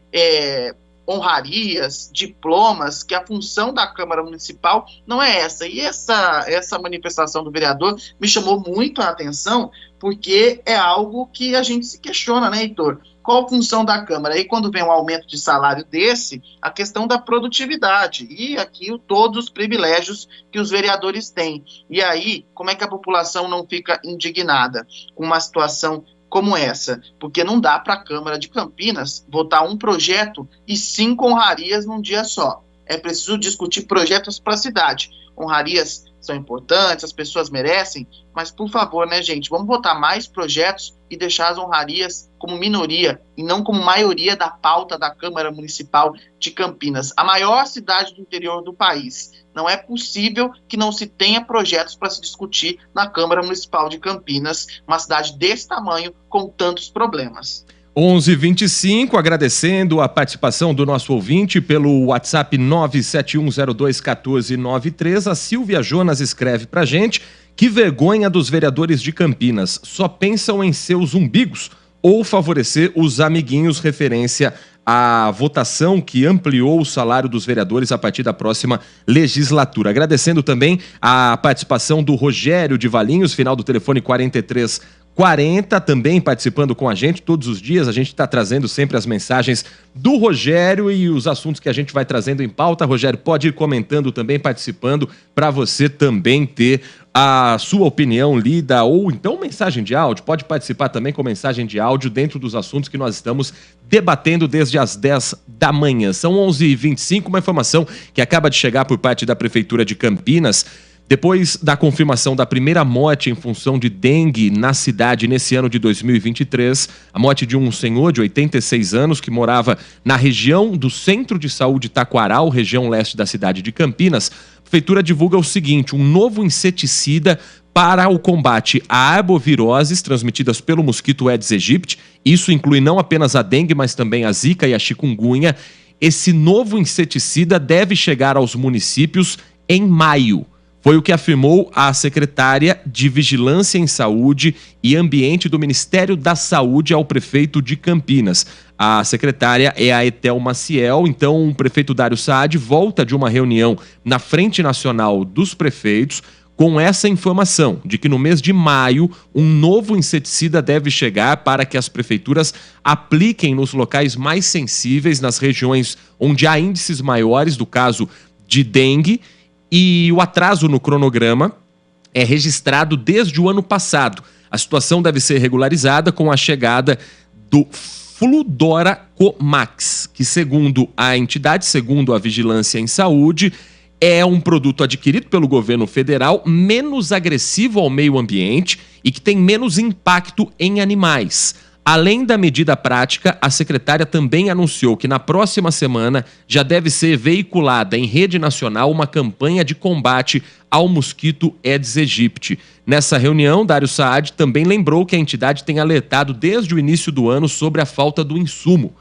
honrarias, diplomas, que a função da Câmara Municipal não é essa. E essa manifestação do vereador me chamou muito a atenção, porque é algo que a gente se questiona, né, Heitor? Qual a função da Câmara? E quando vem um aumento de salário desse, a questão da produtividade e aqui todos os privilégios que os vereadores têm. E aí, como é que a população não fica indignada com uma situação como essa? Porque não dá para a Câmara de Campinas votar um projeto e 5 honrarias num dia só. É preciso discutir projetos para a cidade. Honrarias são importantes, as pessoas merecem, mas, por favor, né, gente, vamos votar mais projetos e deixar as honrarias como minoria e não como maioria da pauta da Câmara Municipal de Campinas, a maior cidade do interior do país. Não é possível que não se tenha projetos para se discutir na Câmara Municipal de Campinas, uma cidade desse tamanho, com tantos problemas. 11h25, agradecendo a participação do nosso ouvinte pelo WhatsApp 971021493. A Silvia Jonas escreve pra gente: que vergonha dos vereadores de Campinas, só pensam em seus umbigos. ou favorecer os amiguinhos, referência à votação que ampliou o salário dos vereadores a partir da próxima legislatura. Agradecendo também a participação do Rogério de Valinhos, final do telefone 4340, também participando com a gente todos os dias. A gente está trazendo sempre as mensagens do Rogério e os assuntos que a gente vai trazendo em pauta. Rogério, pode ir comentando também, participando, para você também ter a sua opinião lida, ou então mensagem de áudio. Pode participar também com mensagem de áudio dentro dos assuntos que nós estamos debatendo desde as 10 da manhã. São 11h25, uma informação que acaba de chegar por parte da Prefeitura de Campinas. Depois da confirmação da primeira morte em função de dengue na cidade nesse ano de 2023, a morte de um senhor de 86 anos que morava na região do Centro de Saúde Taquaral, região leste da cidade de Campinas, a Prefeitura divulga o seguinte: um novo inseticida para o combate a arboviroses transmitidas pelo mosquito Aedes aegypti. Isso inclui não apenas a dengue, mas também a zika e a chikungunya. Esse novo inseticida deve chegar aos municípios em maio. Foi o que afirmou a secretária de Vigilância em Saúde e Ambiente do Ministério da Saúde ao prefeito de Campinas. A secretária é a Etel Maciel. Então, o prefeito Dário Saad volta de uma reunião na Frente Nacional dos Prefeitos com essa informação de que no mês de maio um novo inseticida deve chegar para que as prefeituras apliquem nos locais mais sensíveis, nas regiões onde há índices maiores do caso de dengue. E o atraso no cronograma é registrado desde o ano passado. A situação deve ser regularizada com a chegada do Fludoracomax, que segundo a entidade, segundo a Vigilância em Saúde, é um produto adquirido pelo governo federal menos agressivo ao meio ambiente e que tem menos impacto em animais. Além da medida prática, a secretária também anunciou que na próxima semana já deve ser veiculada em rede nacional uma campanha de combate ao mosquito Aedes aegypti. Nessa reunião, Dário Saad também lembrou que a entidade tem alertado desde o início do ano sobre a falta do insumo.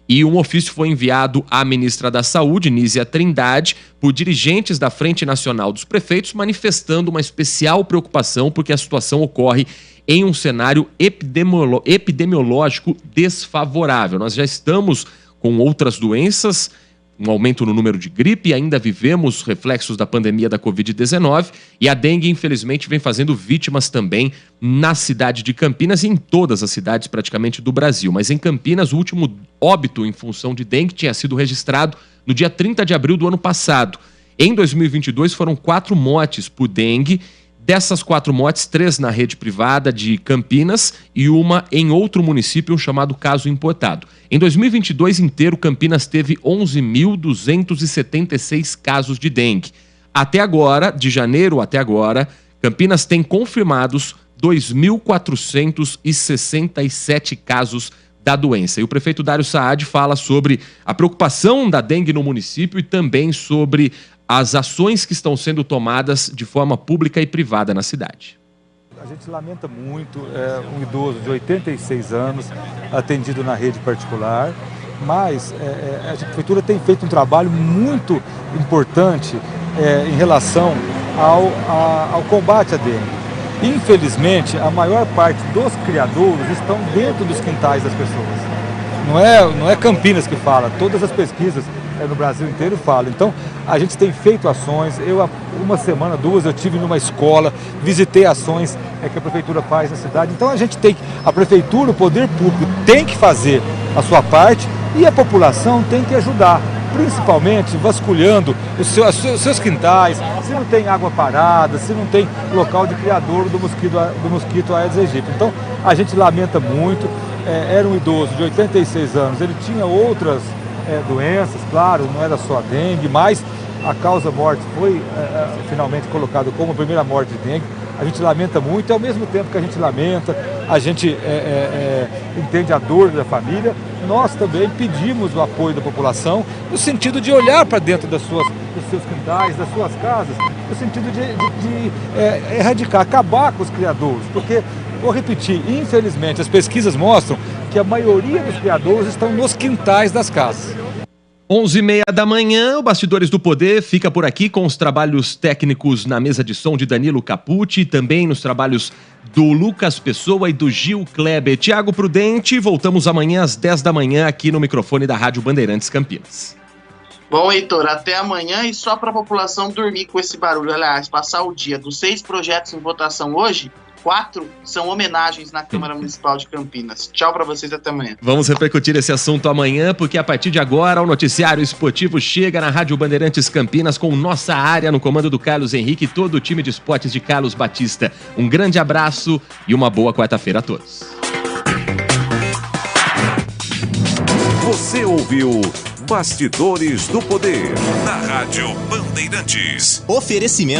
E um ofício foi enviado à ministra da Saúde, Nízia Trindade, por dirigentes da Frente Nacional dos Prefeitos, manifestando uma especial preocupação porque a situação ocorre em um cenário epidemiológico desfavorável. Nós já estamos com outras doenças, um aumento no número de gripe, e ainda vivemos reflexos da pandemia da Covid-19, e a dengue, infelizmente, vem fazendo vítimas também na cidade de Campinas e em todas as cidades praticamente do Brasil. Mas em Campinas, o último óbito em função de dengue tinha sido registrado no dia 30 de abril do ano passado. Em 2022, foram 4 mortes por dengue. Dessas 4 mortes, 3 na rede privada de Campinas e uma em outro município, um chamado caso importado. Em 2022 inteiro, Campinas teve 11.276 casos de dengue. Até agora, de janeiro até agora, Campinas tem confirmados 2.467 casos da doença. E o prefeito Dário Saad fala sobre a preocupação da dengue no município e também sobre as ações que estão sendo tomadas de forma pública e privada na cidade. A gente lamenta muito, um idoso de 86 anos atendido na rede particular, mas a prefeitura tem feito um trabalho muito importante em relação ao combate à dengue. Infelizmente, a maior parte dos criadouros estão dentro dos quintais das pessoas. Não é Campinas que fala, todas as pesquisas no Brasil inteiro falam. Então, a gente tem feito ações. Uma semana, 2, eu tive numa escola, visitei ações que a prefeitura faz na cidade. Então, a prefeitura, o poder público tem que fazer a sua parte e a população tem que ajudar, principalmente vasculhando os seus quintais, se não tem água parada, se não tem local de criadouro do mosquito Aedes aegypti. Então, a gente lamenta muito. Era um idoso de 86 anos, ele tinha outras doenças, claro, não era só a dengue, mas a causa-morte foi finalmente colocada como a primeira morte de dengue. A gente lamenta muito, e ao mesmo tempo que a gente lamenta, a gente entende a dor da família. Nós também pedimos o apoio da população no sentido de olhar para dentro dos seus quintais, das suas casas, no sentido de erradicar, acabar com os criadouros, porque, vou repetir, infelizmente as pesquisas mostram que a maioria dos criadouros estão nos quintais das casas. 11h30 da manhã, o Bastidores do Poder fica por aqui com os trabalhos técnicos na mesa de som de Danilo Capucci e também nos trabalhos do Lucas Pessoa e do Gil Kleber. Tiago Prudente, voltamos amanhã às 10 da manhã aqui no microfone da Rádio Bandeirantes Campinas. Bom, Heitor, até amanhã e só para a população dormir com esse barulho. Aliás, passar o dia dos 6 projetos em votação hoje, 4 são homenagens na Câmara Municipal de Campinas. Tchau para vocês, até amanhã. Vamos repercutir esse assunto amanhã, porque a partir de agora o noticiário esportivo chega na Rádio Bandeirantes Campinas com Nossa Área no comando do Carlos Henrique e todo o time de esportes de Carlos Batista. Um grande abraço e uma boa quarta-feira a todos. Você ouviu Bastidores do Poder na Rádio Bandeirantes. Oferecimento